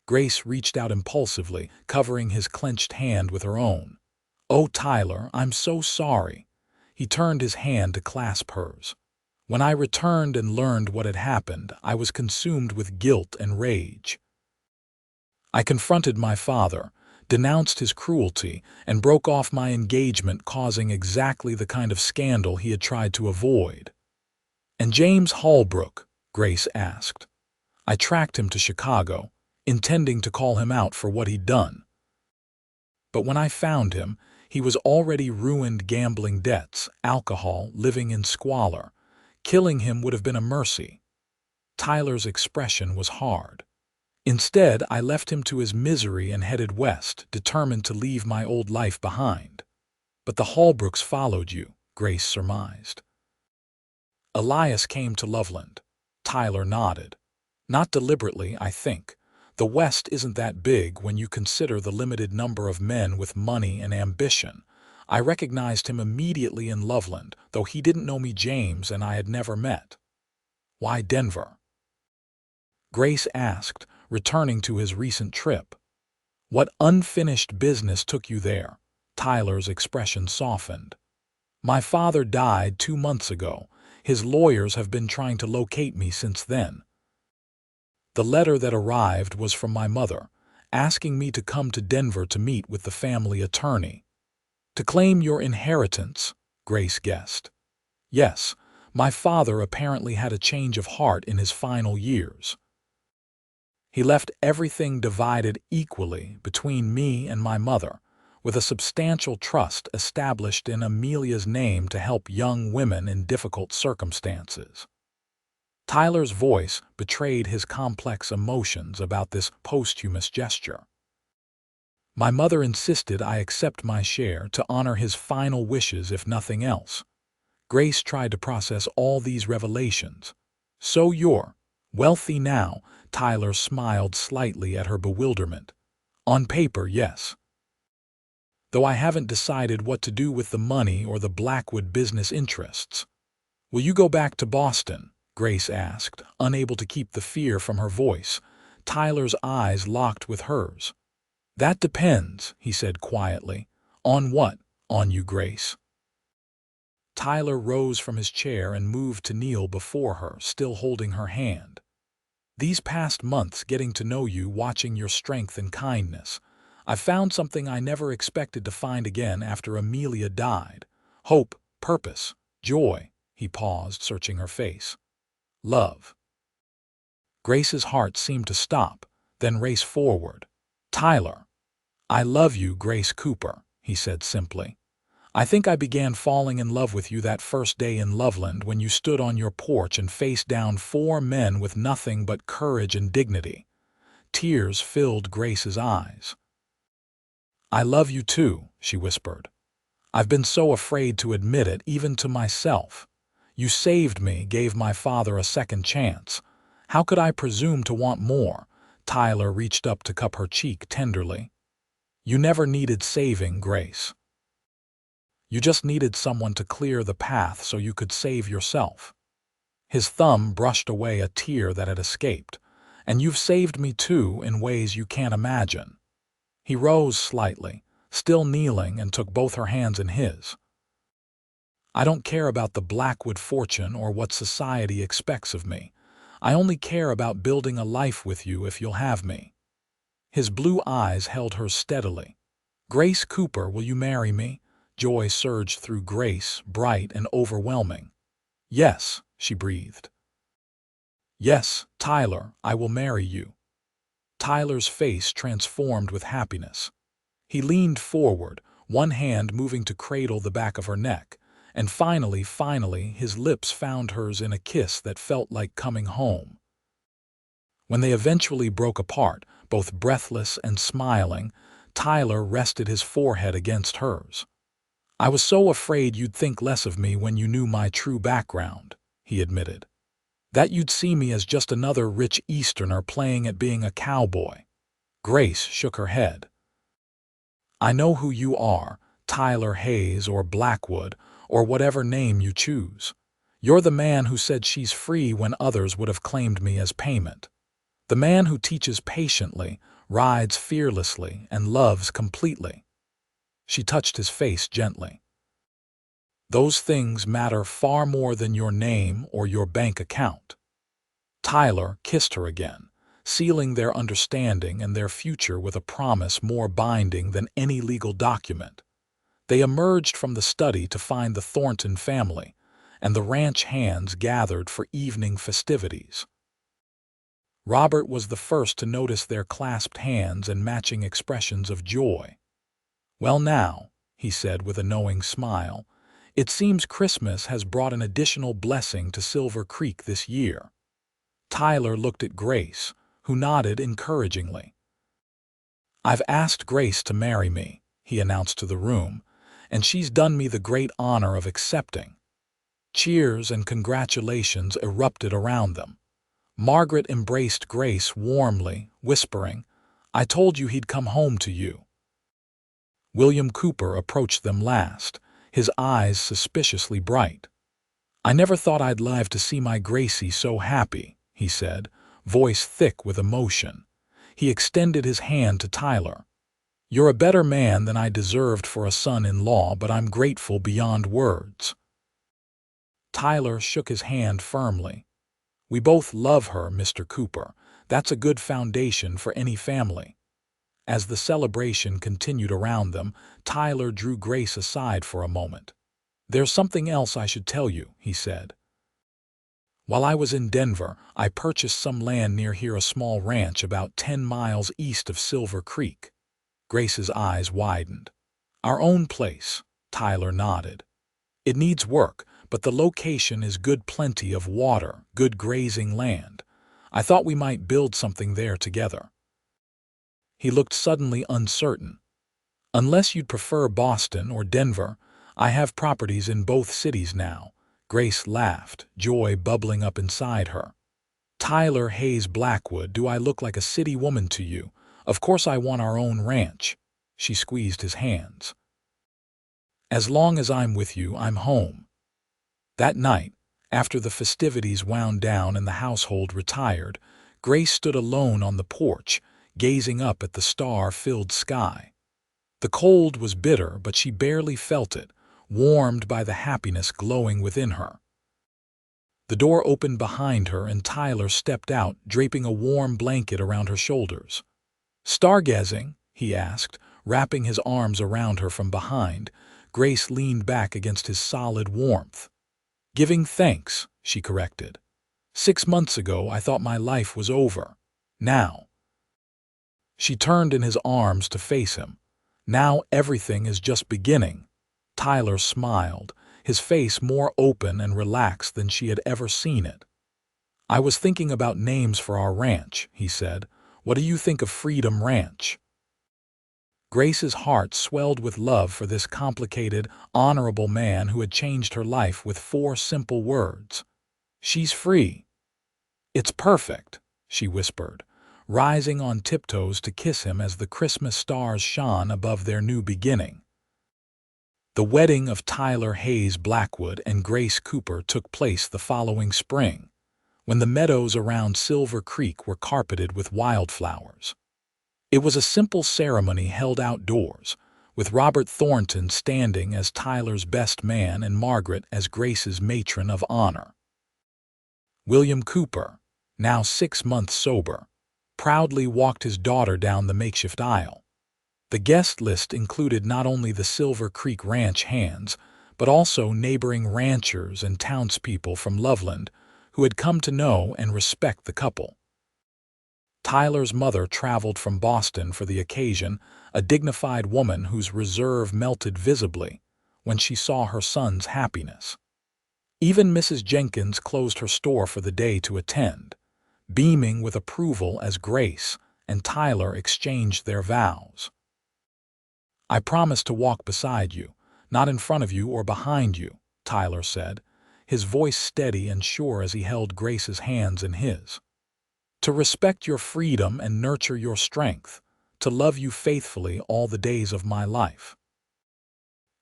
Grace reached out impulsively, covering his clenched hand with her own. "Oh, Tyler, I'm so sorry." He turned his hand to clasp hers. When I returned and learned what had happened, I was consumed with guilt and rage. I confronted my father, denounced his cruelty, and broke off my engagement, causing exactly the kind of scandal he had tried to avoid. "And James Holbrook?" Grace asked. "I tracked him to Chicago, intending to call him out for what he'd done. But when I found him, he was already ruined, gambling debts, alcohol, living in squalor. Killing him would have been a mercy." Tyler's expression was hard. "Instead, I left him to his misery and headed west, determined to leave my old life behind." "But the Holbrooks followed you," Grace surmised. "Elias came to Loveland." Tyler nodded. "Not deliberately, I think. The West isn't that big when you consider the limited number of men with money and ambition. I recognized him immediately in Loveland, though he didn't know me, James, and I had never met." "Why Denver?" Grace asked, returning to his recent trip. "What unfinished business took you there?" Tyler's expression softened. "My father died 2 months ago. His lawyers have been trying to locate me since then. The letter that arrived was from my mother, asking me to come to Denver to meet with the family attorney." "To claim your inheritance?" Grace guessed. "Yes, my father apparently had a change of heart in his final years. He left everything divided equally between me and my mother, with a substantial trust established in Amelia's name to help young women in difficult circumstances." Tyler's voice betrayed his complex emotions about this posthumous gesture. "My mother insisted I accept my share to honor his final wishes, if nothing else." Grace tried to process all these revelations. "So you're wealthy now?" Tyler smiled slightly at her bewilderment. "On paper, yes. Though I haven't decided what to do with the money or the Blackwood business interests." "Will you go back to Boston?" Grace asked, unable to keep the fear from her voice. Tyler's eyes locked with hers. "That depends," he said quietly. "On what?" "On you, Grace." Tyler rose from his chair and moved to kneel before her, still holding her hand. "These past months, getting to know you, watching your strength and kindness, I've found something I never expected to find again after Amelia died. Hope, purpose, joy." He paused, searching her face. "Love." Grace's heart seemed to stop, then race forward. "Tyler, I love you, Grace Cooper," he said simply. "I think I began falling in love with you that first day in Loveland when you stood on your porch and faced down 4 men with nothing but courage and dignity." Tears filled Grace's eyes. "I love you too," she whispered. "I've been so afraid to admit it, even to myself. You saved me, gave my father a second chance. How could I presume to want more?" Tyler reached up to cup her cheek tenderly. "You never needed saving, Grace. You just needed someone to clear the path so you could save yourself." His thumb brushed away a tear that had escaped. "And you've saved me too, in ways you can't imagine." He rose slightly, still kneeling, and took both her hands in his. "I don't care about the Blackwood fortune or what society expects of me. I only care about building a life with you if you'll have me." His blue eyes held hers steadily. "Grace Cooper, will you marry me?" Joy surged through Grace, bright and overwhelming. "Yes," she breathed. "Yes, Tyler, I will marry you." Tyler's face transformed with happiness. He leaned forward, one hand moving to cradle the back of her neck, and finally, his lips found hers in a kiss that felt like coming home. When they eventually broke apart, both breathless and smiling, Tyler rested his forehead against hers. "I was so afraid you'd think less of me when you knew my true background," he admitted. "That you'd see me as just another rich Easterner playing at being a cowboy." Grace shook her head. "I know who you are, Tyler Hayes or Blackwood, or whatever name you choose. You're the man who said she's free when others would have claimed me as payment. The man who teaches patiently, rides fearlessly, and loves completely." She touched his face gently. Those things matter far more than your name or your bank account. Tyler kissed her again, sealing their understanding and their future with a promise more binding than any legal document. They emerged from the study to find the Thornton family, and the ranch hands gathered for evening festivities. Robert was the first to notice their clasped hands and matching expressions of joy. "Well now," he said with a knowing smile, "it seems Christmas has brought an additional blessing to Silver Creek this year." Tyler looked at Grace, who nodded encouragingly. "I've asked Grace to marry me," he announced to the room, "and she's done me the great honor of accepting." Cheers and congratulations erupted around them. Margaret embraced Grace warmly, whispering, "I told you he'd come home to you." William Cooper approached them last, his eyes suspiciously bright. "I never thought I'd live to see my Gracie so happy," he said, voice thick with emotion. He extended his hand to Tyler. "You're a better man than I deserved for a son-in-law, but I'm grateful beyond words." Tyler shook his hand firmly. "We both love her, Mr. Cooper. That's a good foundation for any family." As the celebration continued around them, Tyler drew Grace aside for a moment. "There's something else I should tell you," he said. "While I was in Denver, I purchased some land near here, a small ranch about 10 miles east of Silver Creek." Grace's eyes widened. "Our own place," Tyler nodded. "It needs work, but the location is good, plenty of water, good grazing land. I thought we might build something there together." He looked suddenly uncertain. "Unless you'd prefer Boston or Denver, I have properties in both cities now." Grace laughed, joy bubbling up inside her. "Tyler Hayes Blackwood, do I look like a city woman to you? Of course I want our own ranch." She squeezed his hands. "As long as I'm with you, I'm home." That night, after the festivities wound down and the household retired, Grace stood alone on the porch, gazing up at the star-filled sky. The cold was bitter, but she barely felt it, warmed by the happiness glowing within her. The door opened behind her and Tyler stepped out, draping a warm blanket around her shoulders. "Stargazing?" he asked, wrapping his arms around her from behind. Grace leaned back against his solid warmth. "Giving thanks," she corrected. "6 months ago I thought my life was over. Now—" She turned in his arms to face him. "Now everything is just beginning." Tyler smiled, his face more open and relaxed than she had ever seen it. "I was thinking about names for our ranch," he said. "What do you think of Freedom Ranch?" Grace's heart swelled with love for this complicated, honorable man who had changed her life with 4 simple words. "She's free." "It's perfect," she whispered, rising on tiptoes to kiss him as the Christmas stars shone above their new beginning. The wedding of Tyler Hayes Blackwood and Grace Cooper took place the following spring, when the meadows around Silver Creek were carpeted with wildflowers. It was a simple ceremony held outdoors, with Robert Thornton standing as Tyler's best man and Margaret as Grace's matron of honor. William Cooper, now 6 months sober, proudly walked his daughter down the makeshift aisle. The guest list included not only the Silver Creek Ranch hands, but also neighboring ranchers and townspeople from Loveland who had come to know and respect the couple. Tyler's mother traveled from Boston for the occasion, a dignified woman whose reserve melted visibly when she saw her son's happiness. Even Mrs. Jenkins closed her store for the day to attend, beaming with approval as Grace and Tyler exchanged their vows. "I promise to walk beside you, not in front of you or behind you," Tyler said, his voice steady and sure as he held Grace's hands in his. "To respect your freedom and nurture your strength, to love you faithfully all the days of my life."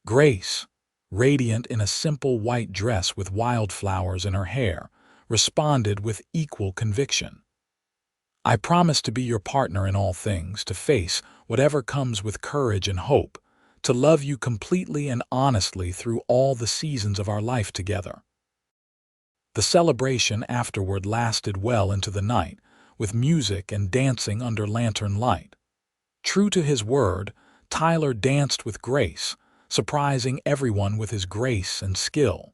Grace, radiant in a simple white dress with wildflowers in her hair, responded with equal conviction. "I promise to be your partner in all things, to face whatever comes with courage and hope, to love you completely and honestly through all the seasons of our life together." The celebration afterward lasted well into the night, with music and dancing under lantern light. True to his word, Tyler danced with grace, surprising everyone with his grace and skill.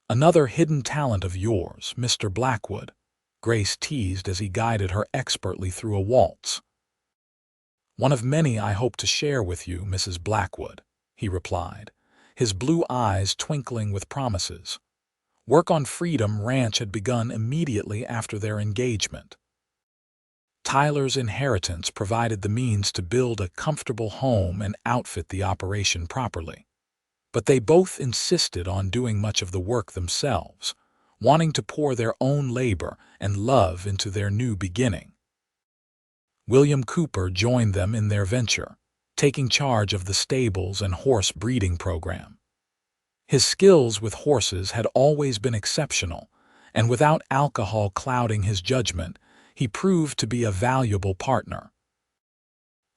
"Another hidden talent of yours, Mr. Blackwood," Grace teased as he guided her expertly through a waltz. "One of many I hope to share with you, Mrs. Blackwood," he replied, his blue eyes twinkling with promises. Work on Freedom Ranch had begun immediately after their engagement. Tyler's inheritance provided the means to build a comfortable home and outfit the operation properly. But they both insisted on doing much of the work themselves, wanting to pour their own labor and love into their new beginning. William Cooper joined them in their venture, taking charge of the stables and horse breeding program. His skills with horses had always been exceptional, and without alcohol clouding his judgment, he proved to be a valuable partner.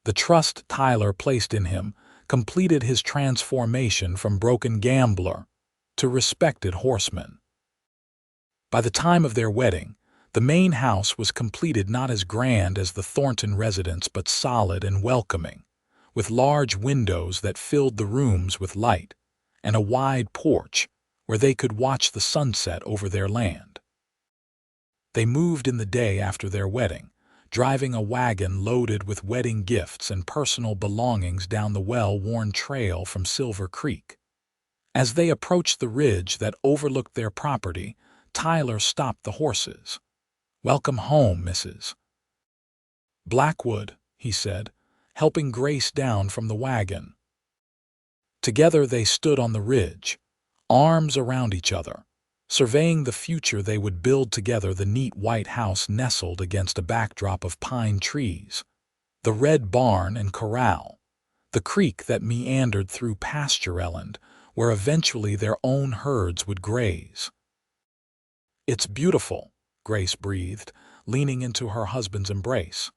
The trust Tyler placed in him completed his transformation from broken gambler to respected horseman. By the time of their wedding, the main house was completed not as grand as the Thornton residence but solid and welcoming, with large windows that filled the rooms with light, and a wide porch where they could watch the sunset over their land. They moved in the day after their wedding, driving a wagon loaded with wedding gifts and personal belongings down the well-worn trail from Silver Creek. As they approached the ridge that overlooked their property, Tyler stopped the horses. "Welcome home, Mrs. Blackwood," he said, helping Grace down from the wagon. Together they stood on the ridge, arms around each other, surveying the future they would build together. The neat white house nestled against a backdrop of pine trees, the red barn and corral, the creek that meandered through pastureland where eventually their own herds would graze. "It's beautiful," Grace breathed, leaning into her husband's embrace.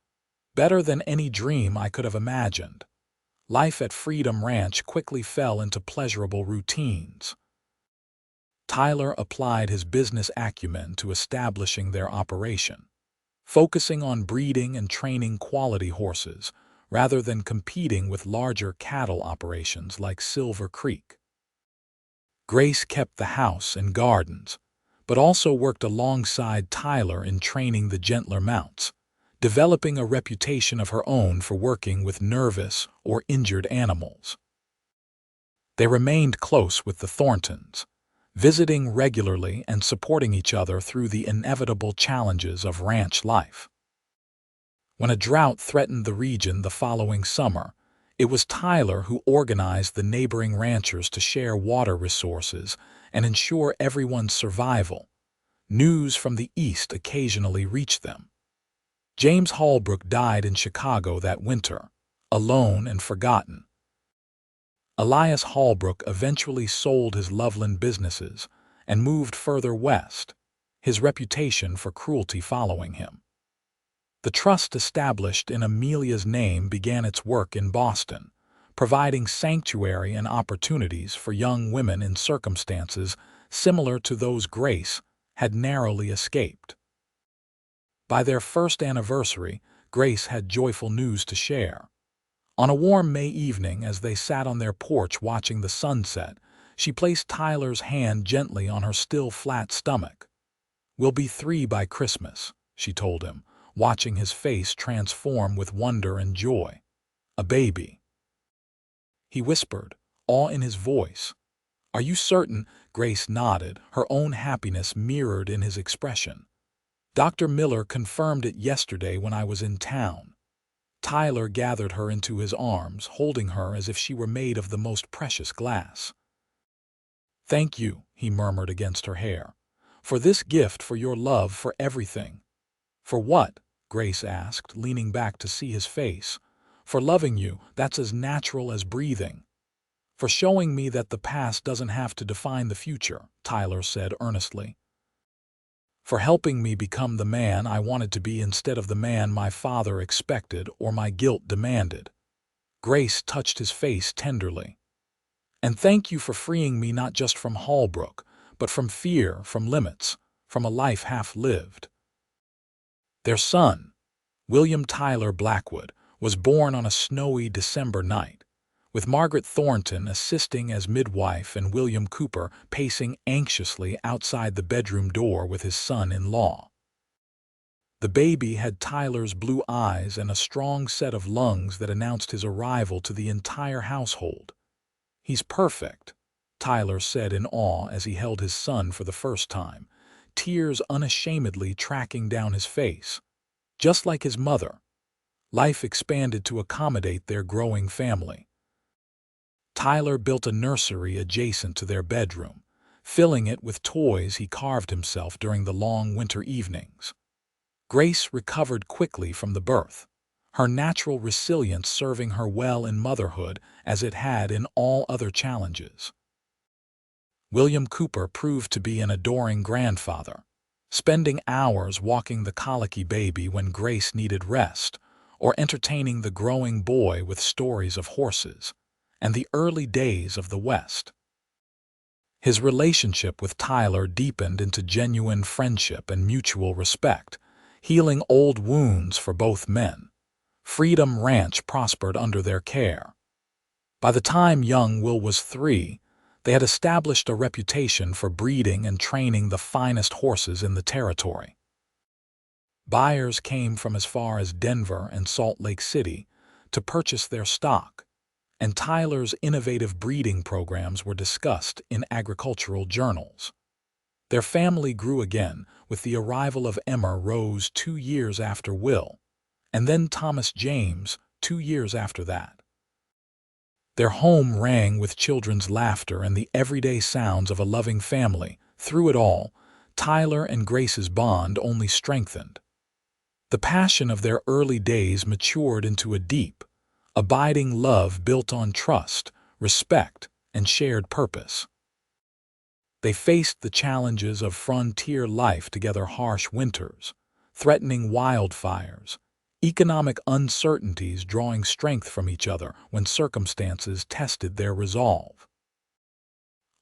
"Better than any dream I could have imagined." Life at Freedom Ranch quickly fell into pleasurable routines. Tyler applied his business acumen to establishing their operation, focusing on breeding and training quality horses rather than competing with larger cattle operations like Silver Creek. Grace kept the house and gardens, but also worked alongside Tyler in training the gentler mounts, developing a reputation of her own for working with nervous or injured animals. They remained close with the Thorntons, visiting regularly and supporting each other through the inevitable challenges of ranch life. When a drought threatened the region the following summer, it was Tyler who organized the neighboring ranchers to share water resources and ensure everyone's survival. News from the east occasionally reached them. James Holbrook died in Chicago that winter, alone and forgotten. Elias Holbrook eventually sold his Loveland businesses and moved further west, his reputation for cruelty following him. The trust established in Amelia's name began its work in Boston, providing sanctuary and opportunities for young women in circumstances similar to those Grace had narrowly escaped. By their first anniversary, Grace had joyful news to share. On a warm May evening, as they sat on their porch watching the sunset, she placed Tyler's hand gently on her still flat stomach. "We'll be 3 by Christmas," she told him, watching his face transform with wonder and joy. "A baby," he whispered, awe in his voice. "Are you certain?" Grace nodded, her own happiness mirrored in his expression. "Dr. Miller confirmed it yesterday when I was in town." Tyler gathered her into his arms, holding her as if she were made of the most precious glass. "Thank you," he murmured against her hair, "for this gift, for your love, for everything." "For what?" Grace asked, leaning back to see his face. "For loving you, that's as natural as breathing." "For showing me that the past doesn't have to define the future," Tyler said earnestly. "For helping me become the man I wanted to be instead of the man my father expected or my guilt demanded." Grace touched his face tenderly. "And thank you for freeing me not just from Hallbrook, but from fear, from limits, from a life half lived." Their son, William Tyler Blackwood, was born on a snowy December night, with Margaret Thornton assisting as midwife and William Cooper pacing anxiously outside the bedroom door with his son-in-law. The baby had Tyler's blue eyes and a strong set of lungs that announced his arrival to the entire household. "He's perfect," Tyler said in awe as he held his son for the first time, tears unashamedly tracking down his face. Just like his mother, life expanded to accommodate their growing family. Tyler built a nursery adjacent to their bedroom, filling it with toys he carved himself during the long winter evenings. Grace recovered quickly from the birth, her natural resilience serving her well in motherhood as it had in all other challenges. William Cooper proved to be an adoring grandfather, spending hours walking the colicky baby when Grace needed rest, or entertaining the growing boy with stories of horses and the early days of the West. His relationship with Tyler deepened into genuine friendship and mutual respect, healing old wounds for both men. Freedom Ranch prospered under their care. By the time young Will was 3, they had established a reputation for breeding and training the finest horses in the territory. Buyers came from as far as Denver and Salt Lake City to purchase their stock, and Tyler's innovative breeding programs were discussed in agricultural journals. Their family grew again with the arrival of Emma Rose 2 years after Will, and then Thomas James 2 years after that. Their home rang with children's laughter and the everyday sounds of a loving family. Through it all, Tyler and Grace's bond only strengthened. The passion of their early days matured into a deep, abiding love built on trust, respect, and shared purpose. They faced the challenges of frontier life together: harsh winters, threatening wildfires, economic uncertainties, drawing strength from each other when circumstances tested their resolve.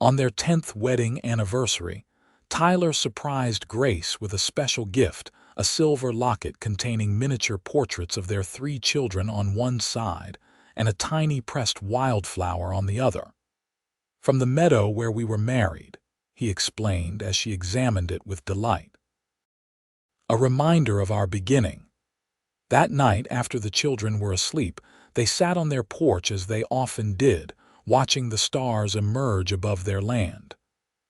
On their 10th wedding anniversary, Tyler surprised Grace with a special gift, a silver locket containing miniature portraits of their 3 children on one side and a tiny pressed wildflower on the other. "From the meadow where we were married," he explained as she examined it with delight. "A reminder of our beginning." That night, after the children were asleep, they sat on their porch as they often did, watching the stars emerge above their land.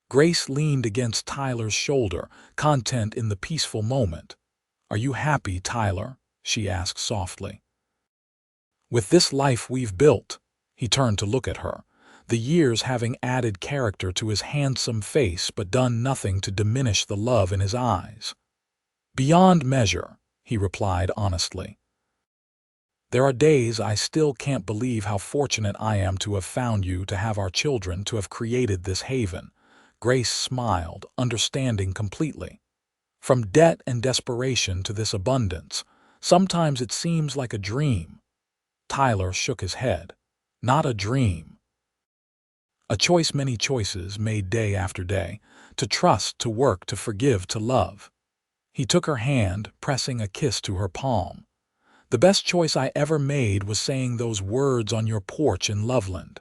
Grace leaned against Tyler's shoulder, content in the peaceful moment. "Are you happy, Tyler?" she asked softly. "With this life we've built." He turned to look at her, the years having added character to his handsome face but done nothing to diminish the love in his eyes. "Beyond measure," he replied honestly. "There are days I still can't believe how fortunate I am to have found you, to have our children, to have created this haven." Grace smiled, understanding completely. "From debt and desperation to this abundance, sometimes it seems like a dream." Tyler shook his head. "Not a dream. A choice, many choices made day after day, to trust, to work, to forgive, to love." He took her hand, pressing a kiss to her palm. "The best choice I ever made was saying those words on your porch in Loveland."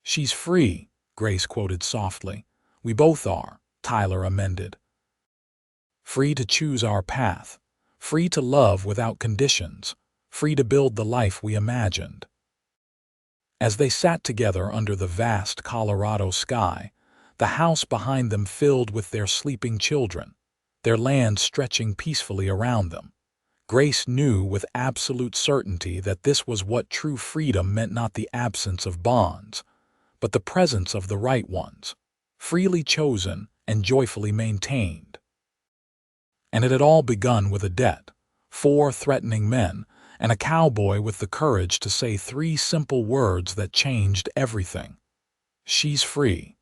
"She's free," Grace quoted softly. "We both are," Tyler amended. "Free to choose our path, free to love without conditions, free to build the life we imagined." As they sat together under the vast Colorado sky, the house behind them filled with their sleeping children, their land stretching peacefully around them, Grace knew with absolute certainty that this was what true freedom meant: not the absence of bonds, but the presence of the right ones, freely chosen and joyfully maintained. And it had all begun with a debt, 4 threatening men, and a cowboy with the courage to say 3 simple words that changed everything. "She's free."